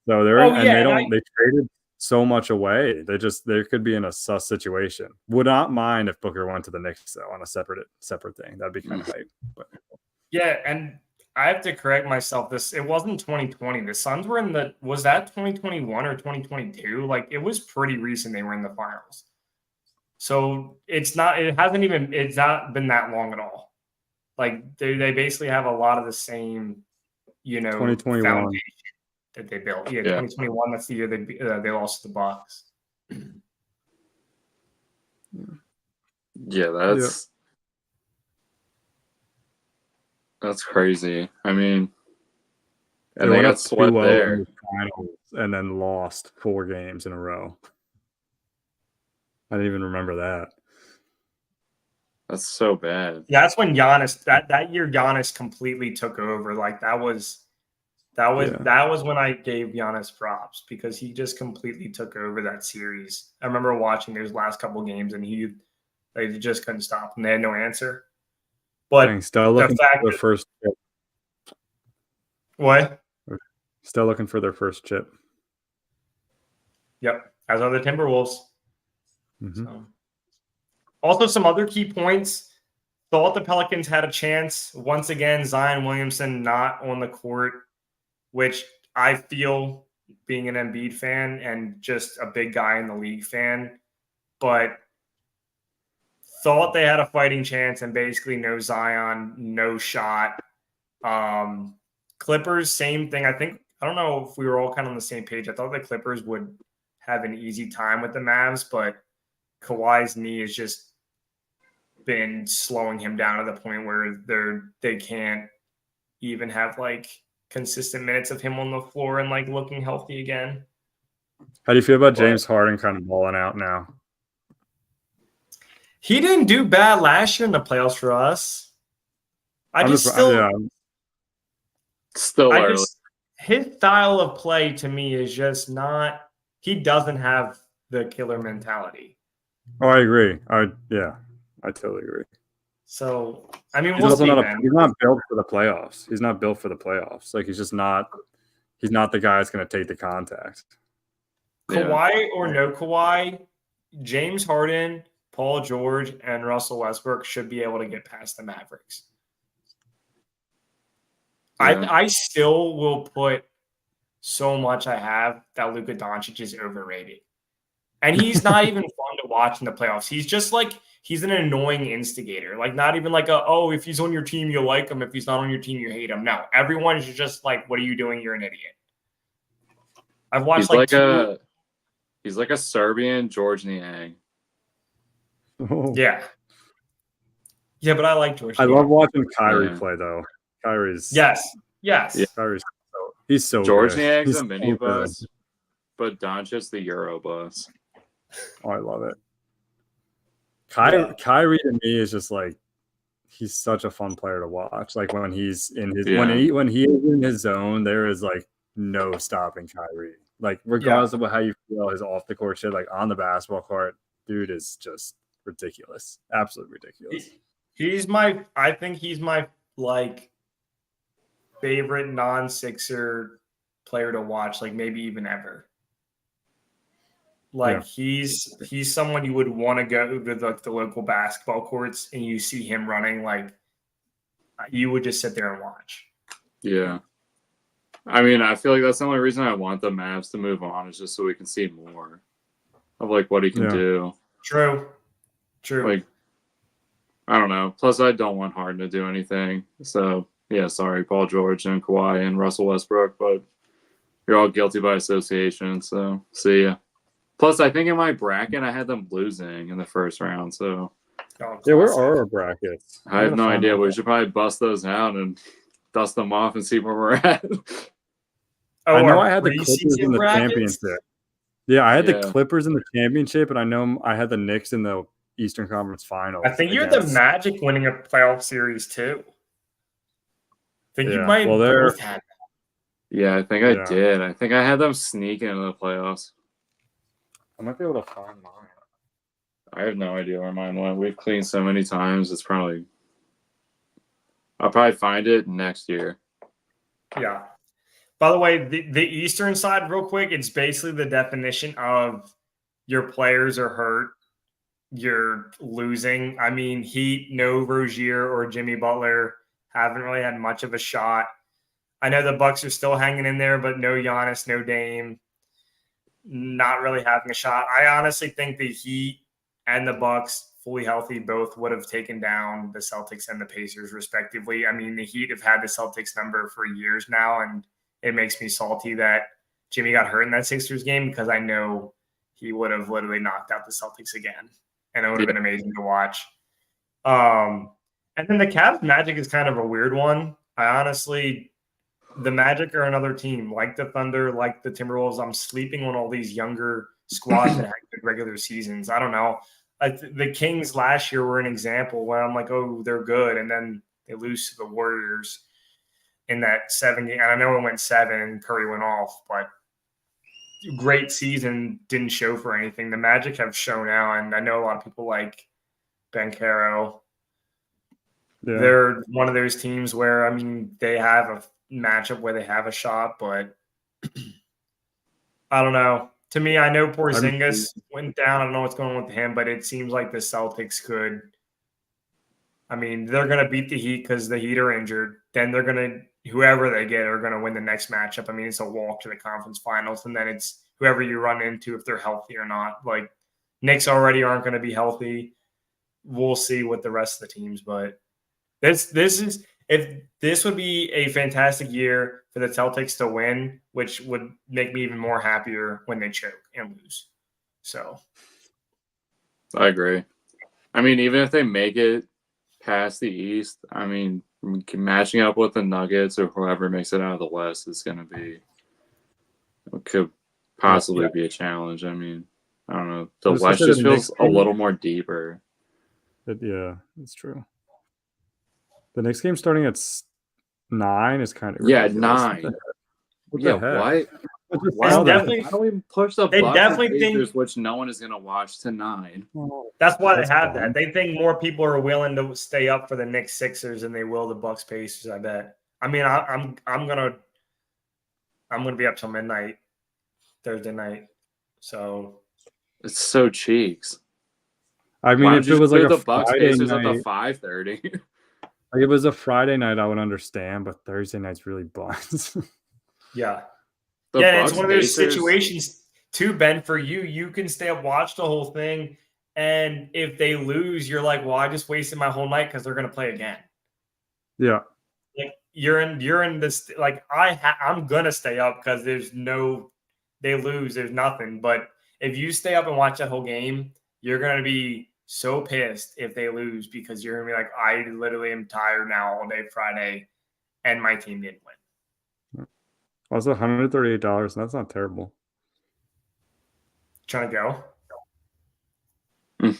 So they traded so much away. They could be in a sus situation. Would not mind if Booker went to the Knicks though on a separate thing. That'd be kind of hype. But. Yeah, and I have to correct myself. It wasn't 2020. The Suns were was that 2021 or 2022? Like it was pretty recent they were in the finals. So it's not been that long at all. Like they basically have a lot of the same, 2021 foundation that they built. Yeah, 2021, that's the year they lost to the Bucks. Yeah, that's crazy. I mean, and they got swept there. In the finals and then lost 4 games in a row. I didn't even remember that. That's so bad. Yeah, that's when Giannis that year Giannis completely took over. Like that was when I gave Giannis props because he just completely took over that series. I remember watching those last couple games and they just couldn't stop him. They had no answer. But still looking for their first chip. What? Still looking for their first chip. Yep. As are the Timberwolves. Mhm. So. Also, some other key points. Thought the Pelicans had a chance. Once again, Zion Williamson not on the court, which I feel, being an Embiid fan and just a big guy in the league fan, but thought they had a fighting chance and basically no Zion, no shot. Clippers, same thing. I don't know if we were all kind of on the same page. I thought the Clippers would have an easy time with the Mavs, but Kawhi's knee has just been slowing him down to the point where they can't even have like consistent minutes of him on the floor and like looking healthy again. How do you feel about James Harden kind of balling out now? He didn't do bad last year in the playoffs for us. His style of play to me is just not. He doesn't have the killer mentality. Oh, I agree. I totally agree. So I mean, he's not built for the playoffs. He's not built for the playoffs. Like he's just not. He's not the guy that's going to take the contact. Kawhi or no Kawhi, James Harden, Paul George, and Russell Westbrook should be able to get past the Mavericks. Yeah. I still will put so much I have that Luka Doncic is overrated. And he's not even fun to watch in the playoffs. He's just like, he's an annoying instigator. Like not even like if he's on your team, you like him. If he's not on your team, you hate him. No, everyone's just like, what are you doing? You're an idiot. I've watched he's like a Serbian George Niang. Oh. Yeah. Yeah, but I like George. I love watching Kyrie play though. Kyrie's yes. Yeah, he's so George good. Niang's a mini bus, but Doncic's the Euro bus. Oh, I love it. Kyrie to me is just like he's such a fun player to watch. Like when he's in his when he is in his zone, there is like no stopping Kyrie. Like regardless of how you feel, his off the court shit, like on the basketball court, dude is just ridiculous. Absolutely ridiculous. I think he's my like favorite non-Sixer player to watch, like maybe even ever. Like he's someone you would want to go to the local basketball courts and you see him running, like you would just sit there and watch. Yeah. I mean, I feel like that's the only reason I want the Mavs to move on is just so we can see more of like what he can do. True. Like, I don't know. Plus, I don't want Harden to do anything. So, yeah, sorry, Paul George and Kawhi and Russell Westbrook, but you're all guilty by association. So, see ya. Plus, I think in my bracket, I had them losing in the first round. So, where are our brackets? I have no idea. We should probably bust those out and dust them off and see where we're at. I know I had the Clippers in the championship. Yeah, I had the Clippers in the championship, and I know I had the Knicks in the Eastern Conference Finals. I think you had the Magic winning a playoff series too. I think you might both had that. Yeah, I think I did. I think I had them sneaking into the playoffs. I might be able to find mine. I have no idea where mine went. We've cleaned so many times. It's probably... I'll probably find it next year. Yeah. By the way, the Eastern side, real quick, it's basically the definition of your players are hurt, you're losing. I mean, Heat, no Rozier or Jimmy Butler, haven't really had much of a shot. I know the Bucks are still hanging in there, but no Giannis, no Dame, not really having a shot. I honestly think the Heat and the Bucks, fully healthy, both would have taken down the Celtics and the Pacers, respectively. I mean, the Heat have had the Celtics number for years now, and it makes me salty that Jimmy got hurt in that Sixers game because I know he would have literally knocked out the Celtics again, and it would have been amazing to watch. And then the Cavs Magic is kind of a weird one. The Magic are another team, like the Thunder, like the Timberwolves. I'm sleeping on all these younger squads that had good regular seasons. I don't know. The Kings last year were an example where I'm like, oh, they're good, and then they lose to the Warriors in that 7 game. And I know it went 7 and Curry went off, but great season, didn't show for anything. The Magic have shown out, and I know a lot of people like Banchero. Yeah. They're one of those teams where, I mean, they have a matchup where they have a shot, but I don't know. To me, I know Porzingis went down. I don't know what's going on with him, but it seems like the Celtics could. I mean, they're going to beat the Heat because the Heat are injured. Then they're going to, whoever they get, are going to win the next matchup. I mean, it's a walk to the conference finals, and then it's whoever you run into if they're healthy or not. Like, Knicks already aren't going to be healthy. We'll see with the rest of the teams, but this would be a fantastic year for the Celtics to win, which would make me even more happier when they choke and lose. So, I agree. I mean, even if they make it past the East, I mean, matching up with the Nuggets or whoever makes it out of the West is going to be could possibly be a challenge. I mean, I don't know. The West just feels a little more deeper. Yeah, that's true. The next game starting at 9 is kind of ridiculous. 9. What the heck? Why don't we push the Bucks and Pacers, which no one is going to watch, to 9? That's why they have that. They think more people are willing to stay up for the Knicks Sixers than they will the Bucks Pacers. I bet. I mean, I'm gonna be up till midnight Thursday night. So it's so cheeks. I mean, if it was like a Bucks Pacers at the 5:30. Like if it was a Friday night, I would understand, but Thursday night's really buns. Yeah. It's one of those situations too, Ben, for you. You can stay up, watch the whole thing, and if they lose, you're like, well, I just wasted my whole night because they're going to play again. Yeah. Like you're in this, like I'm going to stay up because they lose, there's nothing. But if you stay up and watch that whole game, you're going to be so pissed if they lose because you're going to be like, I literally am tired now all day Friday and my team didn't win. Also, $138, and that's not terrible. Trying to go?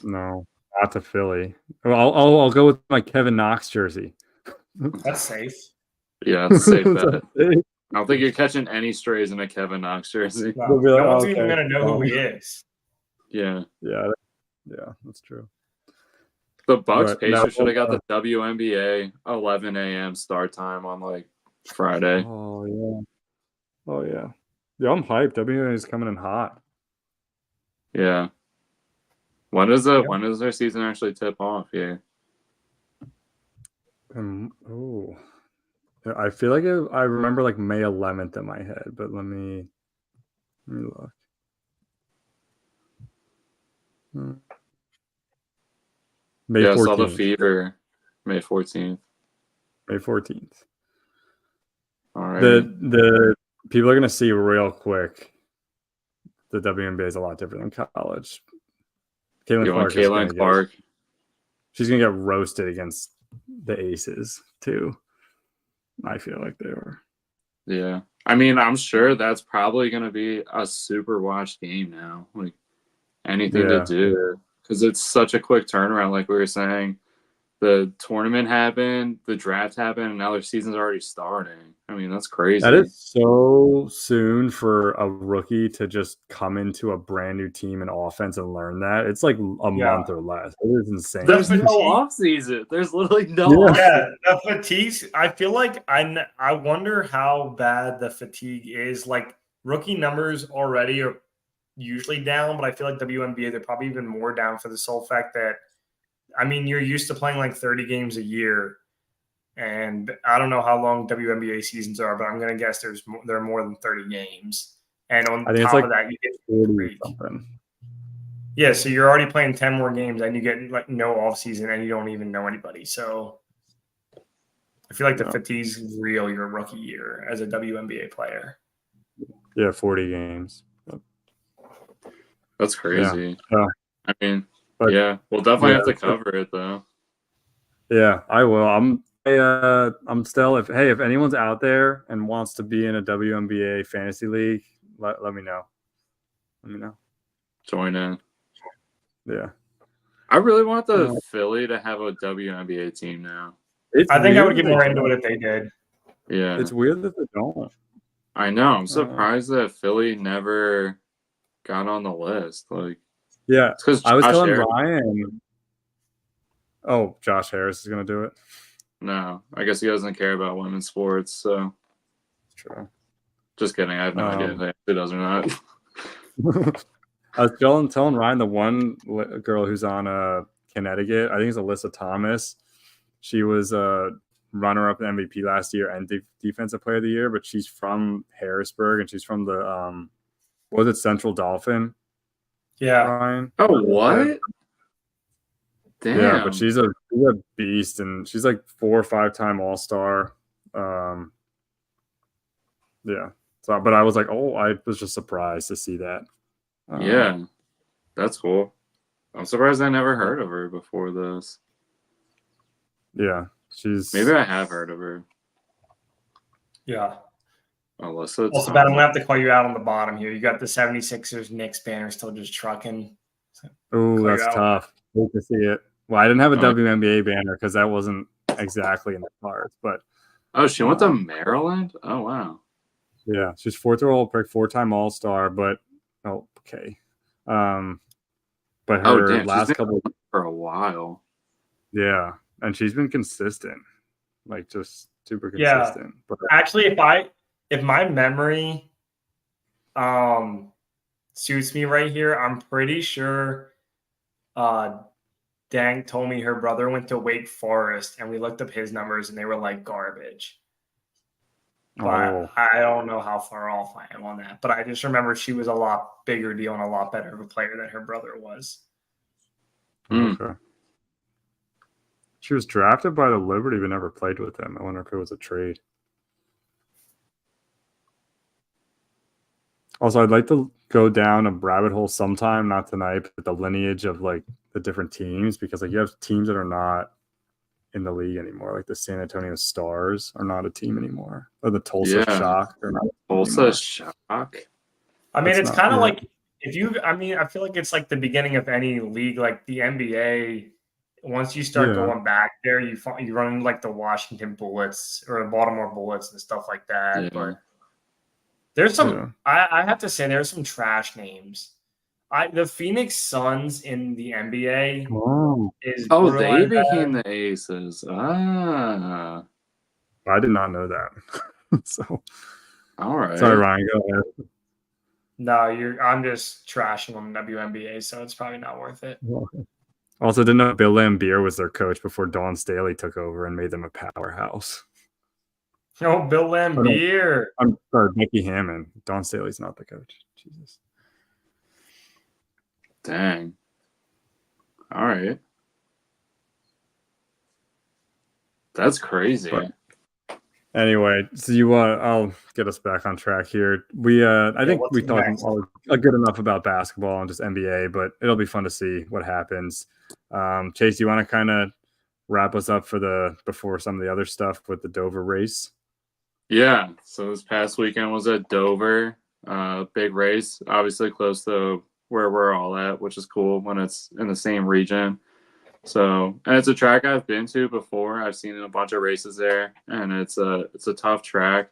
No, not to Philly. Well, I'll go with my Kevin Knox jersey. That's safe. Yeah, that's safe bet. I don't think you're catching any strays in a Kevin Knox jersey. No one's even going to know who he is. Yeah, that's true. The Bucks Pacers should have got the WNBA 11 a.m. start time on like Friday. Oh yeah. Yeah, I'm hyped. WNBA is coming in hot. Yeah. When does their season actually tip off? Yeah. I feel like I remember like May 11th in my head, but let me look. May 14th. I saw the Fever May 14th. May 14th. All right. The people are going to see real quick the WNBA is a lot different than college. Caitlin Clark. She's going to get roasted against the Aces, too. I feel like they were. Yeah. I mean, I'm sure that's probably going to be a super watched game now. Like, anything to do. Because it's such a quick turnaround, like we were saying. The tournament happened, the draft happened, and now their season's already starting. I mean, that's crazy. That is so soon for a rookie to just come into a brand new team and offense and learn that. It's like a month or less. It is insane. There's no off season. There's literally no. Yeah, the fatigue. I feel like I wonder how bad the fatigue is. Like rookie numbers already are usually down, but I feel like WNBA they're probably even more down for the sole fact that. I mean, you're used to playing like 30 games a year, and I don't know how long WNBA seasons are, but I'm going to guess there are more than 30 games. And on top of that, you get 40 something. Yeah, so you're already playing 10 more games, and you get like no off season, and you don't even know anybody. So I feel like the fatigue's real your rookie year as a WNBA player. Yeah, 40 games. That's crazy. Yeah. I mean. But, we'll definitely have to cover it though. Yeah, I will. I'm still if anyone's out there and wants to be in a WNBA fantasy league, let me know. Let me know. Join in. Yeah. I really want the Philly to have a WNBA team now. I think I would get more into it if they did. Yeah. It's weird that they don't. I know. I'm surprised that Philly never got on the list. Like yeah, I was telling Ryan. Oh, Josh Harris is going to do it? No, I guess he doesn't care about women's sports, so. True. Just kidding. I have no idea if he does or not. I was telling Ryan the one girl who's on Connecticut. I think it's Alyssa Thomas. She was a runner-up in MVP last year and defensive player of the year, but she's from Harrisburg and she's from the was it Central Dolphin? Yeah. Ryan. Oh, what? Damn. Yeah, but she's a beast, and she's like 4 or 5-time All-Star. Yeah. So, but I was like, I was just surprised to see that. Yeah, that's cool. I'm surprised I never heard of her before this. Yeah, maybe I have heard of her. Yeah. Alyssa. Also, Ben, I'm gonna have to call you out on the bottom here. You got the 76ers Knicks banner still just trucking. Oh, that's tough. Hate to see it. Well, I didn't have a WNBA banner because that wasn't exactly in the cards, but she went to Maryland. Oh wow. Yeah, she's 4-time All-Star, but okay. But her last couple for a while. Yeah, and she's been consistent, like just super consistent. Yeah. But actually, if my memory suits me right here, I'm pretty sure Dang told me her brother went to Wake Forest, and we looked up his numbers, and they were like garbage. But I don't know how far off I am on that. But I just remember she was a lot bigger deal and a lot better of a player than her brother was. Okay. She was drafted by the Liberty, but never played with them. I wonder if it was a trade. Also, I'd like to go down a rabbit hole sometime, not tonight, but the lineage of like the different teams, because like you have teams that are not in the league anymore. Like the San Antonio Stars are not a team anymore. Or the Tulsa Shock are not. Tulsa Shock. I mean, it's kind of like I feel like it's like the beginning of any league, like the NBA. Once you start going back there, you run like the Washington Bullets or the Baltimore Bullets and stuff like that. Yeah. But there's some, I have to say, there's some trash names. The Phoenix Suns in the NBA is they became the Aces. I did not know that. So, all right. Sorry, Ryan. Go ahead. No, I'm just trashing on the WNBA, so it's probably not worth it. Also, didn't know Bill Laimbeer was their coach before Dawn Staley took over and made them a powerhouse. Oh, Bill Laimbeer. I'm sorry, Becky Hammond. Dawn Staley's not the coach. Jesus. Dang. All right. That's crazy. But anyway, so I'll get us back on track here. I think we talked good enough about basketball and just NBA, but it'll be fun to see what happens. Chase, you want to kind of wrap us up before some of the other stuff with the Dover race? Yeah. So this past weekend was at Dover, big race, obviously close to where we're all at, which is cool when it's in the same region. So, and it's a track I've been to before. I've seen a bunch of races there, and it's a tough track.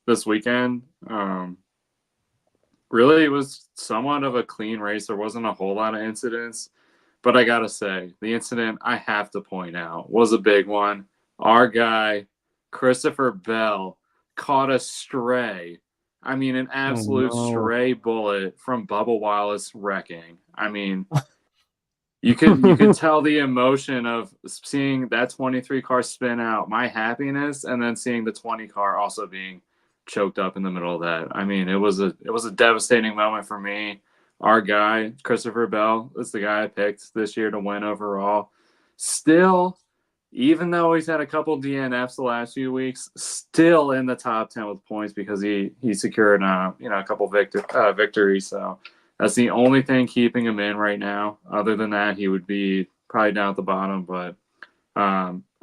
This weekend, really, it was somewhat of a clean race. There wasn't a whole lot of incidents, but I gotta say, the incident I have to point out was a big one. Our guy, Christopher Bell, caught a stray. I mean, an absolute stray bullet from Bubba Wallace wrecking. I mean, you can tell the emotion of seeing that 23 car spin out, my happiness, and then seeing the 20 car also being choked up in the middle of that. I mean, it was a devastating moment for me. Our guy, Christopher Bell, is the guy I picked this year to win overall. Still, even though he's had a couple DNFs the last few weeks, still in the top 10 with points because he secured a couple victories. So that's the only thing keeping him in right now. Other than that, he would be probably down at the bottom. But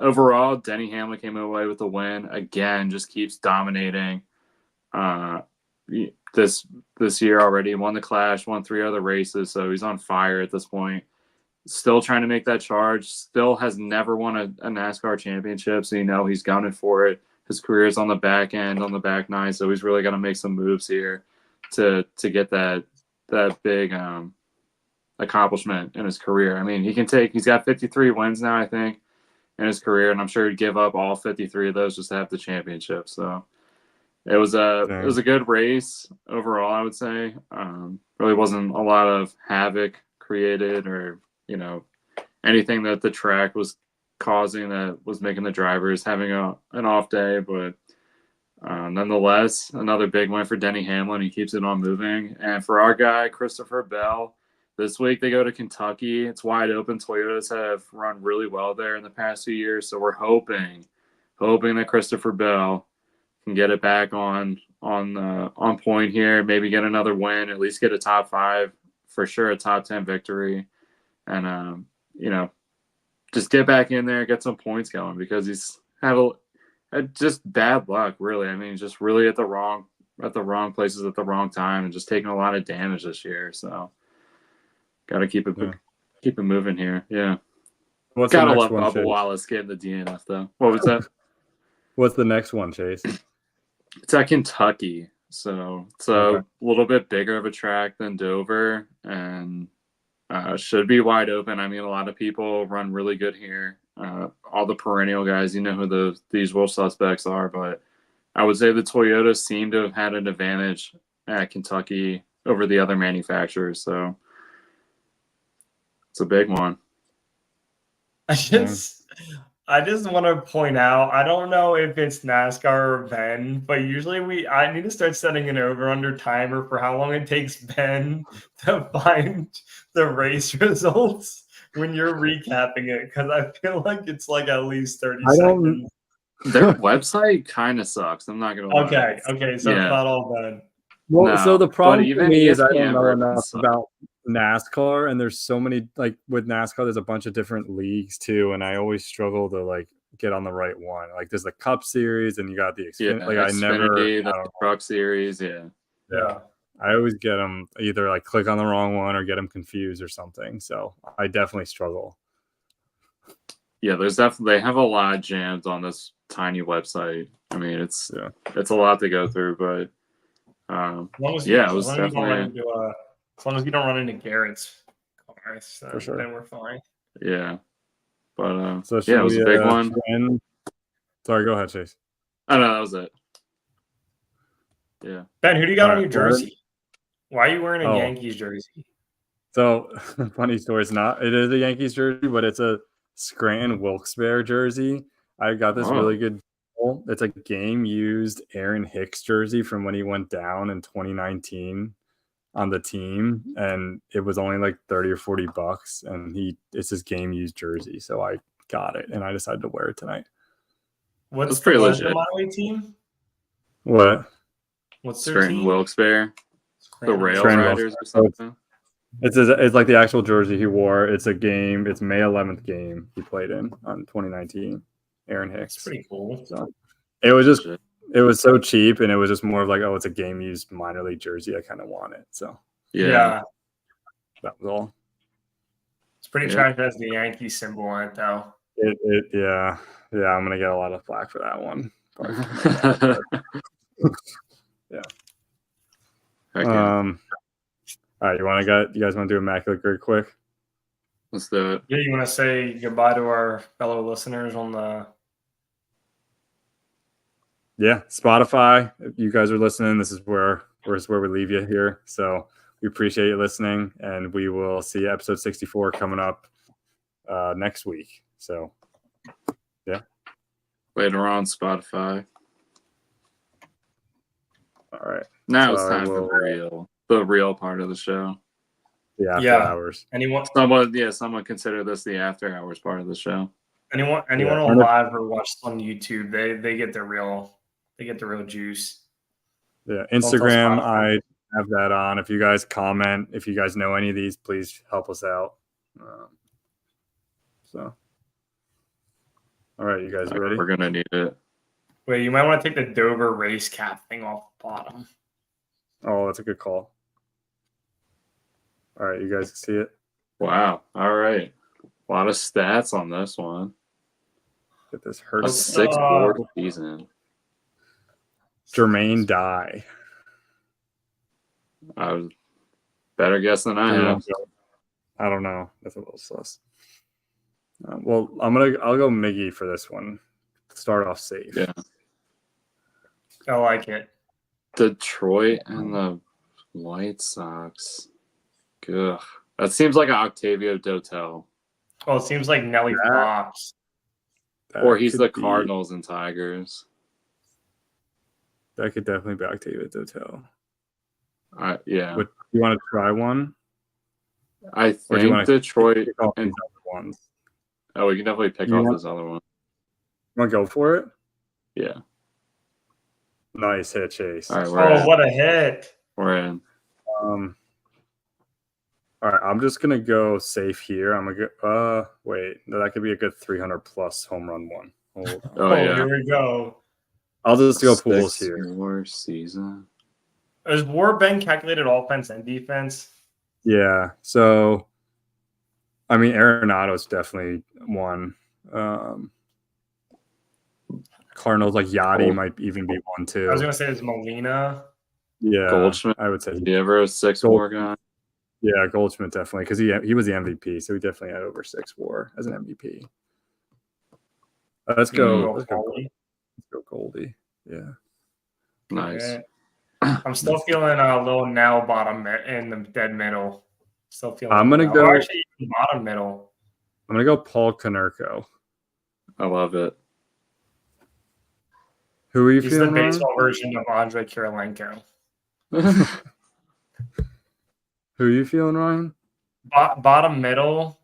overall, Denny Hamlin came away with the win. Again, just keeps dominating. This year already, won the Clash, won 3 other races, so he's on fire at this point. Still trying to make that charge. Still has never won a NASCAR championship, so he's gunning for it. His career is on the back end, on the back nine, so he's really got to make some moves here to get that big accomplishment in his career. I mean, he's got 53 wins now, I think, in his career, and I'm sure he'd give up all 53 of those just to have the championship. So It was a good race overall, I would say. Really wasn't a lot of havoc created or, anything that the track was causing that was making the drivers having an off day. But nonetheless, another big win for Denny Hamlin. He keeps it on moving. And for our guy, Christopher Bell, this week they go to Kentucky. It's wide open. Toyotas have run really well there in the past few years. So we're hoping that Christopher Bell can get it back on point here, maybe get another win, at least get a top 5, for sure a top 10 victory, and just get back in there, get some points going, because he's had just bad luck, really. I mean, just really at the wrong places at the wrong time, and just taking a lot of damage this year. So got to keep it moving here. Yeah, gotta love Bubba Wallace getting the DNF though. What was that? What's the next one, Chase? It's at Kentucky, so it's a little bit bigger of a track than Dover, and should be wide open. I mean, a lot of people run really good here. All the perennial guys, you know who these real suspects are, but I would say the Toyotas seem to have had an advantage at Kentucky over the other manufacturers, so it's a big one. I just want to point out, I don't know if it's NASCAR or Ben, but usually I need to start setting an over-under timer for how long it takes Ben to find the race results when you're recapping it, because I feel like it's like at least 30 seconds. Their website kind of sucks. I'm not going to lie. Okay, so it's not all Ben. Well, so the problem for me is I don't know enough about NASCAR, and there's so many, like with NASCAR, there's a bunch of different leagues too, and I always struggle to like get on the right one. Like there's the Cup Series, and you got the Xfinity, the Truck Series, yeah. I always get them either like click on the wrong one or get them confused or something. So I definitely struggle. Yeah, they have a lot of jams on this tiny website. I mean, it's a lot to go through, but. As long as you don't run into Garrett's cars, for sure. Then we're fine. Yeah, but so it was a big one. Sorry, go ahead, Chase. Oh no, that was it. Yeah, Ben, who do you got on your jersey? Why are you wearing a Yankees jersey? So funny story. It is a Yankees jersey, but it's a Scranton Wilkes-Barre jersey. I got this really good. It's a game-used Aaron Hicks jersey from when he went down in 2019 on the team, and it was only like $30 or $40, and it's his game-used jersey, so I got it, and I decided to wear it tonight. What's pretty legit. The Monterey team? What? What's their team? Wilkes-Barre, the Rail Riders or something. It's like the actual jersey he wore. It's a game. It's May 11th game he played in on 2019. Aaron Hicks. That's pretty cool. So it was so cheap, and it was just more of like, it's a game used minor league jersey. I kind of want it. So yeah, that was all. It's pretty trash as the Yankee symbol on it, though. Yeah. I'm gonna get a lot of flack for that one. Yeah. Okay. All right, you guys want to do Immaculate Grid quick? Let's do it. Yeah, you want to say goodbye to our fellow listeners on the... Yeah, Spotify. If you guys are listening, this is where we leave you here. So we appreciate you listening, and we will see episode 64 coming up next week. So, yeah. Later on Spotify. All right. Now it's time for the real part of the show. The after hours. Someone consider this the after hours part of the show. Anyone on live or watch on YouTube, they get the real juice. Yeah, Instagram, I have that on. If you guys comment, if you guys know any of these, please help us out. All right, you guys ready? We're gonna need it. Wait, you might want to take the Dover race cap thing off the bottom. Oh, that's a good call. All right, you guys see it? Wow. All right. A lot of stats on this one. Get this hurt. A 6-board season. Jermaine Dye. I was better guess than I have. I don't know. That's a little sus. Well, I'll go Miggy for this one. Start off safe. Yeah. I like it. Detroit and the White Sox. Ugh. That seems like an Octavio Dotel. Well, it seems like Nelly That- Fox. Or he's could the be- Cardinals and Tigers. That could definitely be Octavia Dotel. Yeah. Would you want to try one? I Or do you think want to Detroit pick off and these other ones? oh, we can definitely pick You off want- this other one. Want to go for it? Yeah. Nice hit, Chase. All right, we're Oh, in. what a hit! We're in. All right, I'm just gonna go safe here. I'm gonna go. Wait, that could be a good 300 plus home run one. Hold on. Oh, yeah. Here we go. I'll just go pools here. 6-war season. Has WAR been calculated offense and defense? Yeah. So, I mean, Arenado's definitely one. Cardinals like Yachty Gold. might even be one too. I was gonna say it's Molina. Yeah, Goldschmidt. I would say. You ever a 6-war guy? Yeah, Goldschmidt definitely because he was the MVP, so he definitely had over 6 WAR as an MVP. Let's go. Let's go. Pauly. Let's go Goldie. Yeah. Nice. Yeah. I'm still feeling a little now bottom in the dead middle. Still feeling. I'm gonna now. go- Or actually bottom middle. I'm gonna go Paul Konerko. I love it. Who are you He's the feeling? Ryan? baseball version of Andre Kirilenko. Who are you feeling, Ryan? Bottom middle,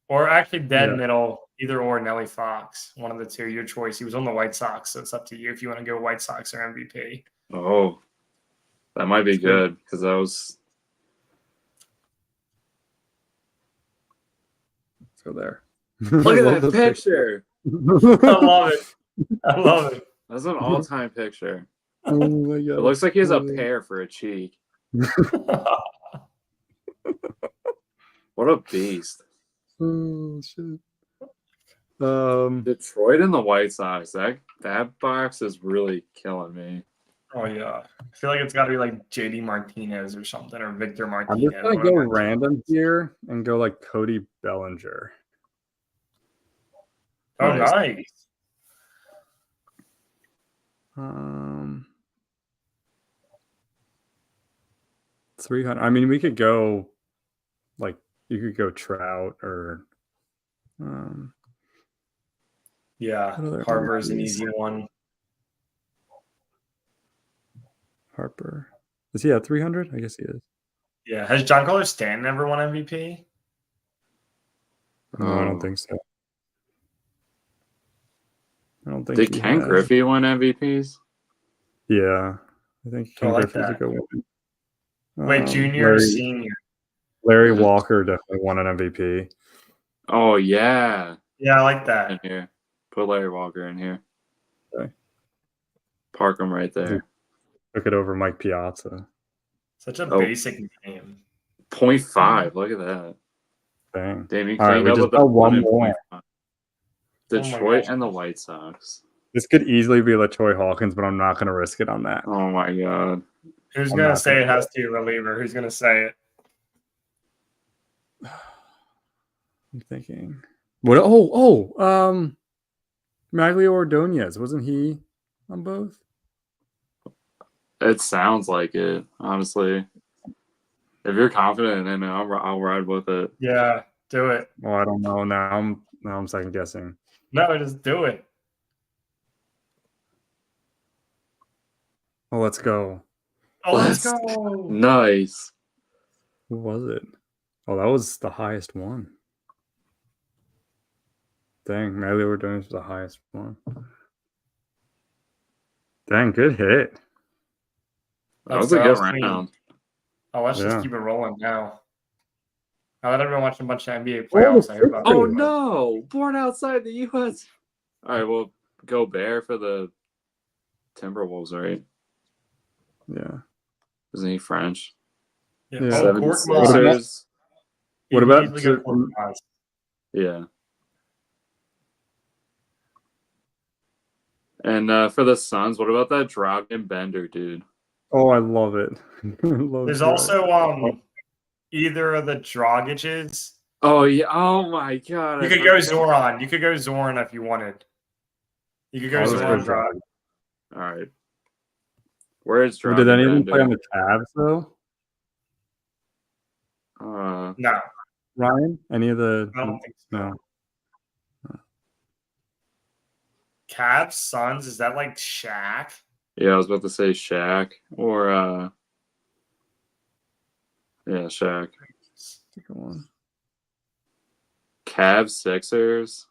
or actually dead Yeah. middle, either or Nelly Fox. One of the two, your choice. He was on the White Sox, so it's up to you if you want to go White Sox or MVP. Oh, that might be good because that was. Let's go there. Look at that picture. I love it. I love it. That's an all-time picture. Oh my It god. looks like he has a pear for a cheek. What a beast! Oh shit. Detroit and the White Sox. That box is really killing me. Oh yeah, I feel like it's got to be like JD Martinez or something, or Victor I'm Martinez. just gonna go random here and go like Cody Bellinger. Oh, Nice. nice. Um, 300. I mean, we could go like you could go Trout or Yeah, What other Harper is an rookies? easy one. Harper. Is he at 300? I guess he is. Yeah, has Giancarlo Stanton ever won MVP? No, I Oh. don't think so. I don't think. Did he Ken has. Griffey win MVPs? Yeah, I think I Ken like Griffey's a that. good one. Wait, junior or Larry, senior? Larry Walker definitely won an MVP. Oh yeah, Yeah, I like in that. here. Put Larry Walker in here. Okay. Park him right there. Took it over Mike Piazza. Such a Oh. basic name. 0.5. Look at that. Dang. Damn, you All right, cleaned we up just with the got one 1 more. and 0.5. Oh my Detroit gosh. and the White Sox. This could easily be LaTroy Hawkins, but I'm not going to risk it on that. Oh my god. Who's I'm gonna not say gonna it has to be a reliever? Who's gonna say it? I'm thinking. What? Maglio Ordonez. Wasn't he on both? It sounds like it, honestly. If you're confident in it, I'll ride with it. Yeah, do it. Well, I don't know. Now I'm second guessing. No, just do it. Oh, let's go. Oh, let's Let's- go. Nice. Who was it? Oh, that was the highest one. Dang, Maglio Ordonez was the highest one. Dang, good hit. That was a good That was clean. round. Oh, let's Yeah. just keep it rolling now. Now that I've been watching a bunch of NBA playoffs, I heard about Oh Pretty much. no! Born outside the U.S. All right, well, go Bear for the Timberwolves, right? Yeah. Isn't he French? Yeah. Yeah. Oh, Court Moss. 76ers. What You about usually go Court Moss. Yeah. And for the Suns, what about that Dragon Bender, dude? Oh, I love it. I love There's that. also either of the Dragiches. Oh yeah! Oh my god! You could go Zoran. You could go Zoran if you wanted. You could go I'll just Zoran. go Drag. All right. Where's Did any of them play on Bender? the Cavs though? No, Ryan? Any of the? I don't think so. No. Cavs, Suns, is that like Shaq? Yeah, I was about to say Shaq or yeah, Shaq. Take one. Cavs, Sixers.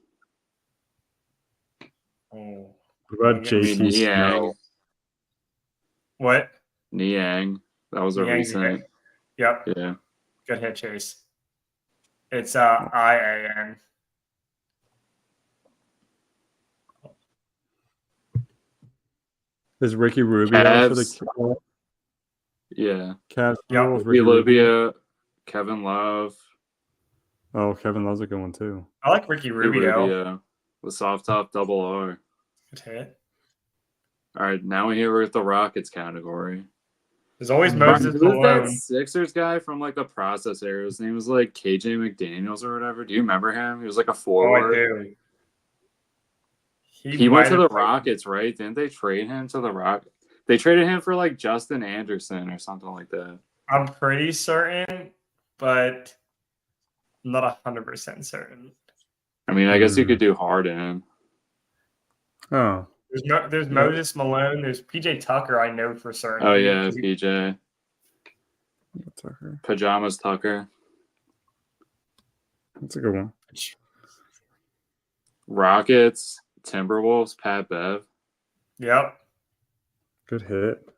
Oh. What about I mean, JT Niang. Snow? What? Niang. That was a Niang's a recent. Yep. Yeah. Good hit, Chase. It's IAN. Is Ricky Rubio for the Yeah. Cavs? Yep. Was Ricky Rubio? Olivia, Kevin Love. Oh, Kevin Love's a good one too. I like Ricky Rubio. The soft top double R. Good hit. All right, now we're here with the Rockets category. There's always Who's Moses Who's that Malone. Sixers guy from like the process era? His name was like KJ McDaniels or whatever. Do you remember him? He was like a Oh, I forward. do. He went might to the have played- Rockets, right? Didn't they trade him to the Rockets? They traded him for like Justin Anderson or something like that. I'm pretty certain, but not 100% certain. I mean, I guess you could do Harden. Oh, There's Moses Malone. There's PJ Tucker. I know for certain. Oh yeah, PJ. Tucker. Pajamas Tucker. That's a good one. Rockets, Timberwolves, Pat Bev. Yep. Good hit.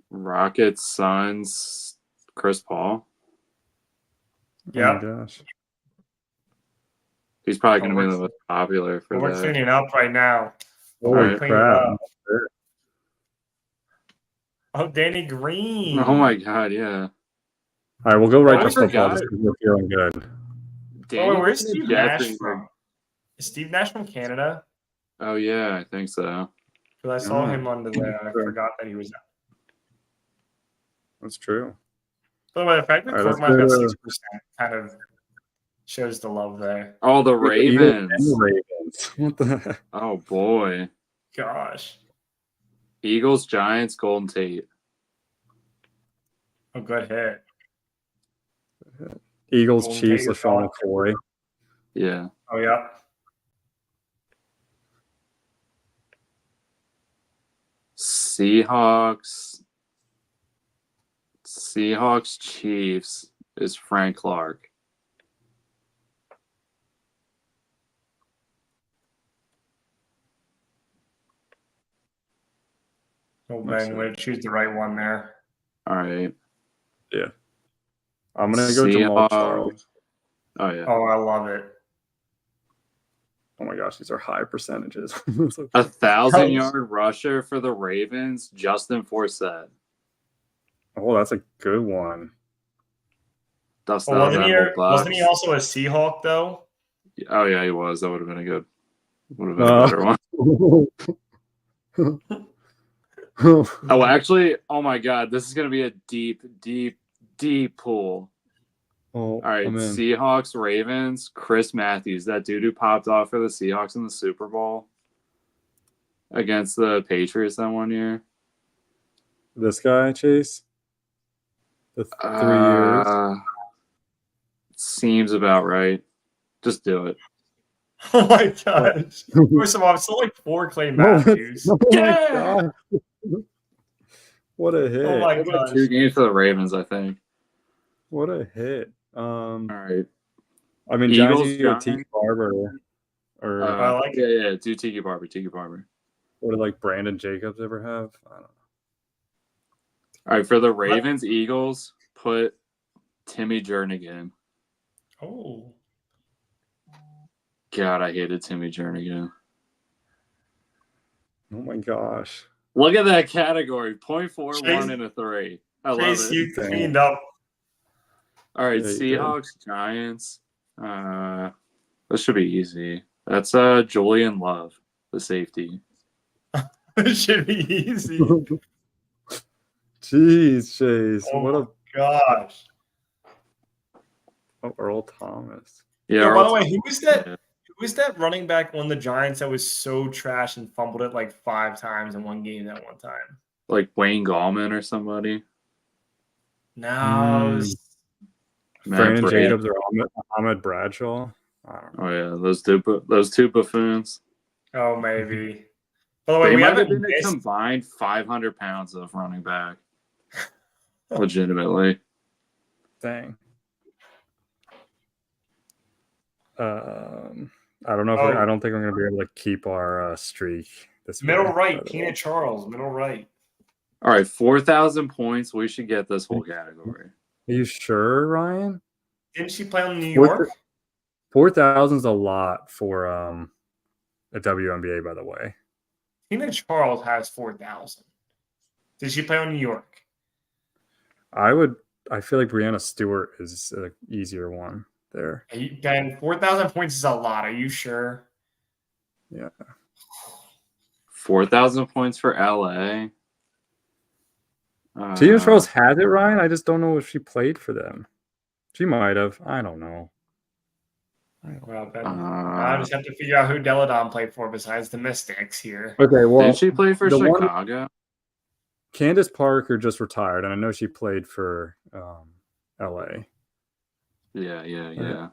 Rockets, Suns, Chris Paul. Yep. Oh my gosh. He's probably going to be we're- the most popular for We're that. cleaning up right now. Holy Alright. Cleaning crap. up. Oh, Danny Green. Oh my god, yeah. All right, we'll go right I to football forgot. just because we're feeling good. Oh, where's Danny Steve Nash Jackson- from? Is Steve Nash from Canada? Oh yeah, I think so. Because I saw Oh. him under there. I Sure. forgot that he was. That's true. By the way, the fact that All right, let's Korkmaz got go to- 6% kind of shows the love there. Oh, the Eagles Ravens. and the Ravens. What the heck? Oh boy. Gosh. Eagles, Giants, Golden Tate. A good hit. Eagles, Golden Chiefs, Tate. LaShawn McCoy. Yeah. Oh, yeah. Seahawks, Chiefs is Frank Clark. Oh, Let's man, way to choose the right one there. All right. I'm going to go Jamal Seahawks. Charles. Oh yeah. Oh, I love it. Oh my gosh, these are high percentages. So- 1,000-yard rusher for the Ravens, Justin Forsett. oh, that's a good one. Dust Well, out that whole box. wasn't he also a Seahawk, though? Oh yeah, he was. That would have been a better one. Oh, actually, oh my god, this is gonna be a deep pool. Oh, All right, I'm in. Seahawks, Ravens, Chris Matthews, that dude who popped off for the Seahawks in the Super Bowl against the Patriots that one year. This guy, Chase? The 3 years? Seems about right. Just do it. Oh, my gosh. First of all, I'm still like 4 Clay Matthews. Oh my Yeah! gosh. What a hit. Oh, my About gosh. 2 games for the Ravens, I think. What a hit. All right. I mean, Eagles, Giants, you go Giants. Tiki Barber. Or I like it. Yeah. Do Tiki Barber. what did like Brandon Jacobs ever have? I don't know. All right, for the Ravens, Eagles, put Timmy Jernigan. Oh. God, I hated Timmy Jernigan. Oh my gosh. Look at that category. 0.4, Chase- 1, and a 3. I love Chase, it. you Dang. cleaned up. All right, Yeah, you Seahawks, Giants. This should be easy. That's Julian Love, the safety. It should be easy. Jeez, Chase. Oh What a Gosh. Earl Thomas. Yeah. Yo, by Earl the way, who was that? Yeah. Who's that running back on the Giants that was so trash and fumbled it like 5 times in one game at one time? Like Wayne Gallman or somebody. No, it was- Matt Brandon Brand. Jacobs or Ahmed Bradshaw. I don't know. Oh yeah, those two buffoons. oh maybe. By the way, They we might have haven't been a missed. combined 500 pounds of running back. Legitimately. Dang. I don't know if Oh. I don't think I'm going to be able to keep our streak this Middle way, right, by the Tina way. Charles, middle right. All right, 4,000 points. We should get this whole category. Are you sure, Ryan? Didn't she play on New Fourth- York? 4,000 is a lot for a WNBA, by the way. Tina Charles has 4,000. Did she play on New York? I feel like Brianna Stewart is an easier one there. Ben, 4,000 points is a lot. Are you sure? Yeah. 4,000 points for LA. Tina Charles has it, Ryan. I just don't know if she played for them. She might have. I don't know. Well, Ben, I just have to figure out who Deladon played for besides the Mystics here. Okay, well, Did she play for the one- Chicago? Candace Parker just retired, and I know she played for LA. Yeah.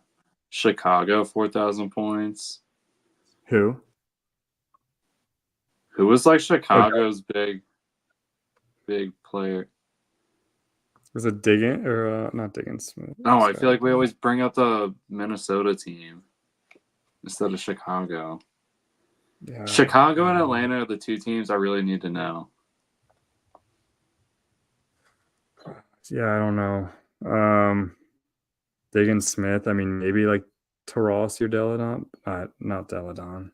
Chicago, 4,000 points. Who? Who was like Chicago's big player? Was it Diggins or not Diggins Smith? No, I feel like we always bring up the Minnesota team instead of Chicago. Yeah. Chicago and Atlanta are the two teams I really need to know. Yeah, I don't know. Diggins Smith. I mean, maybe like Taurasi or Deladon. Not Deladon.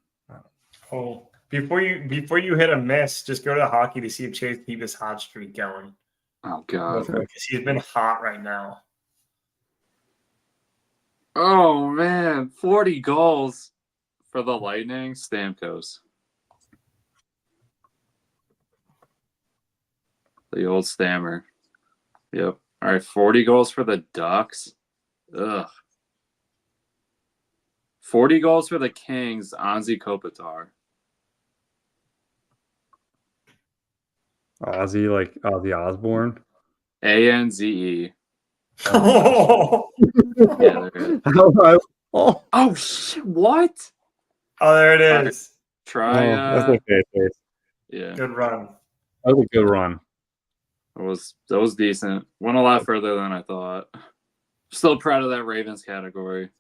Oh, before you hit a miss, just go to hockey to see if Chase keep his hot streak going. Oh God. Because he's been hot right now. Oh man, 40 goals for the Lightning. Stamkos. The old stammer. Yep. All right, 40 goals for the Ducks. Ugh. 40 goals for the Kings. Anze Kopitar. Ozzy Osbourne. ANZE. Oh, Yeah, there it is. Oh shit! What? there it is. Try. That's okay. Chase. Yeah, Good run. That was a good run. that was decent. Went a lot further than I thought. Still proud of that Ravens category.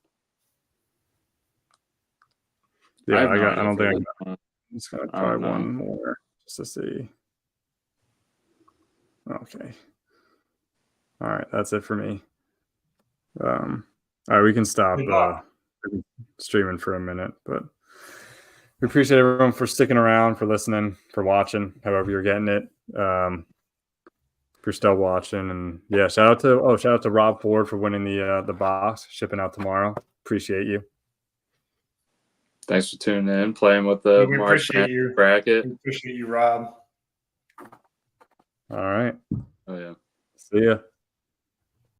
Yeah, have no I idea don't for think this one. I'm just gonna I try don't know. one more just to see. Okay. All right, that's it for me. All right, we can stop streaming for a minute, but we appreciate everyone for sticking around, for listening, for watching, however you're getting it. If you're still watching, and yeah, shout out to Rob Ford for winning the box, shipping out tomorrow. Appreciate you. Thanks for tuning in, playing with the We March appreciate you. bracket. We appreciate you, Rob. All right, Oh yeah. see ya.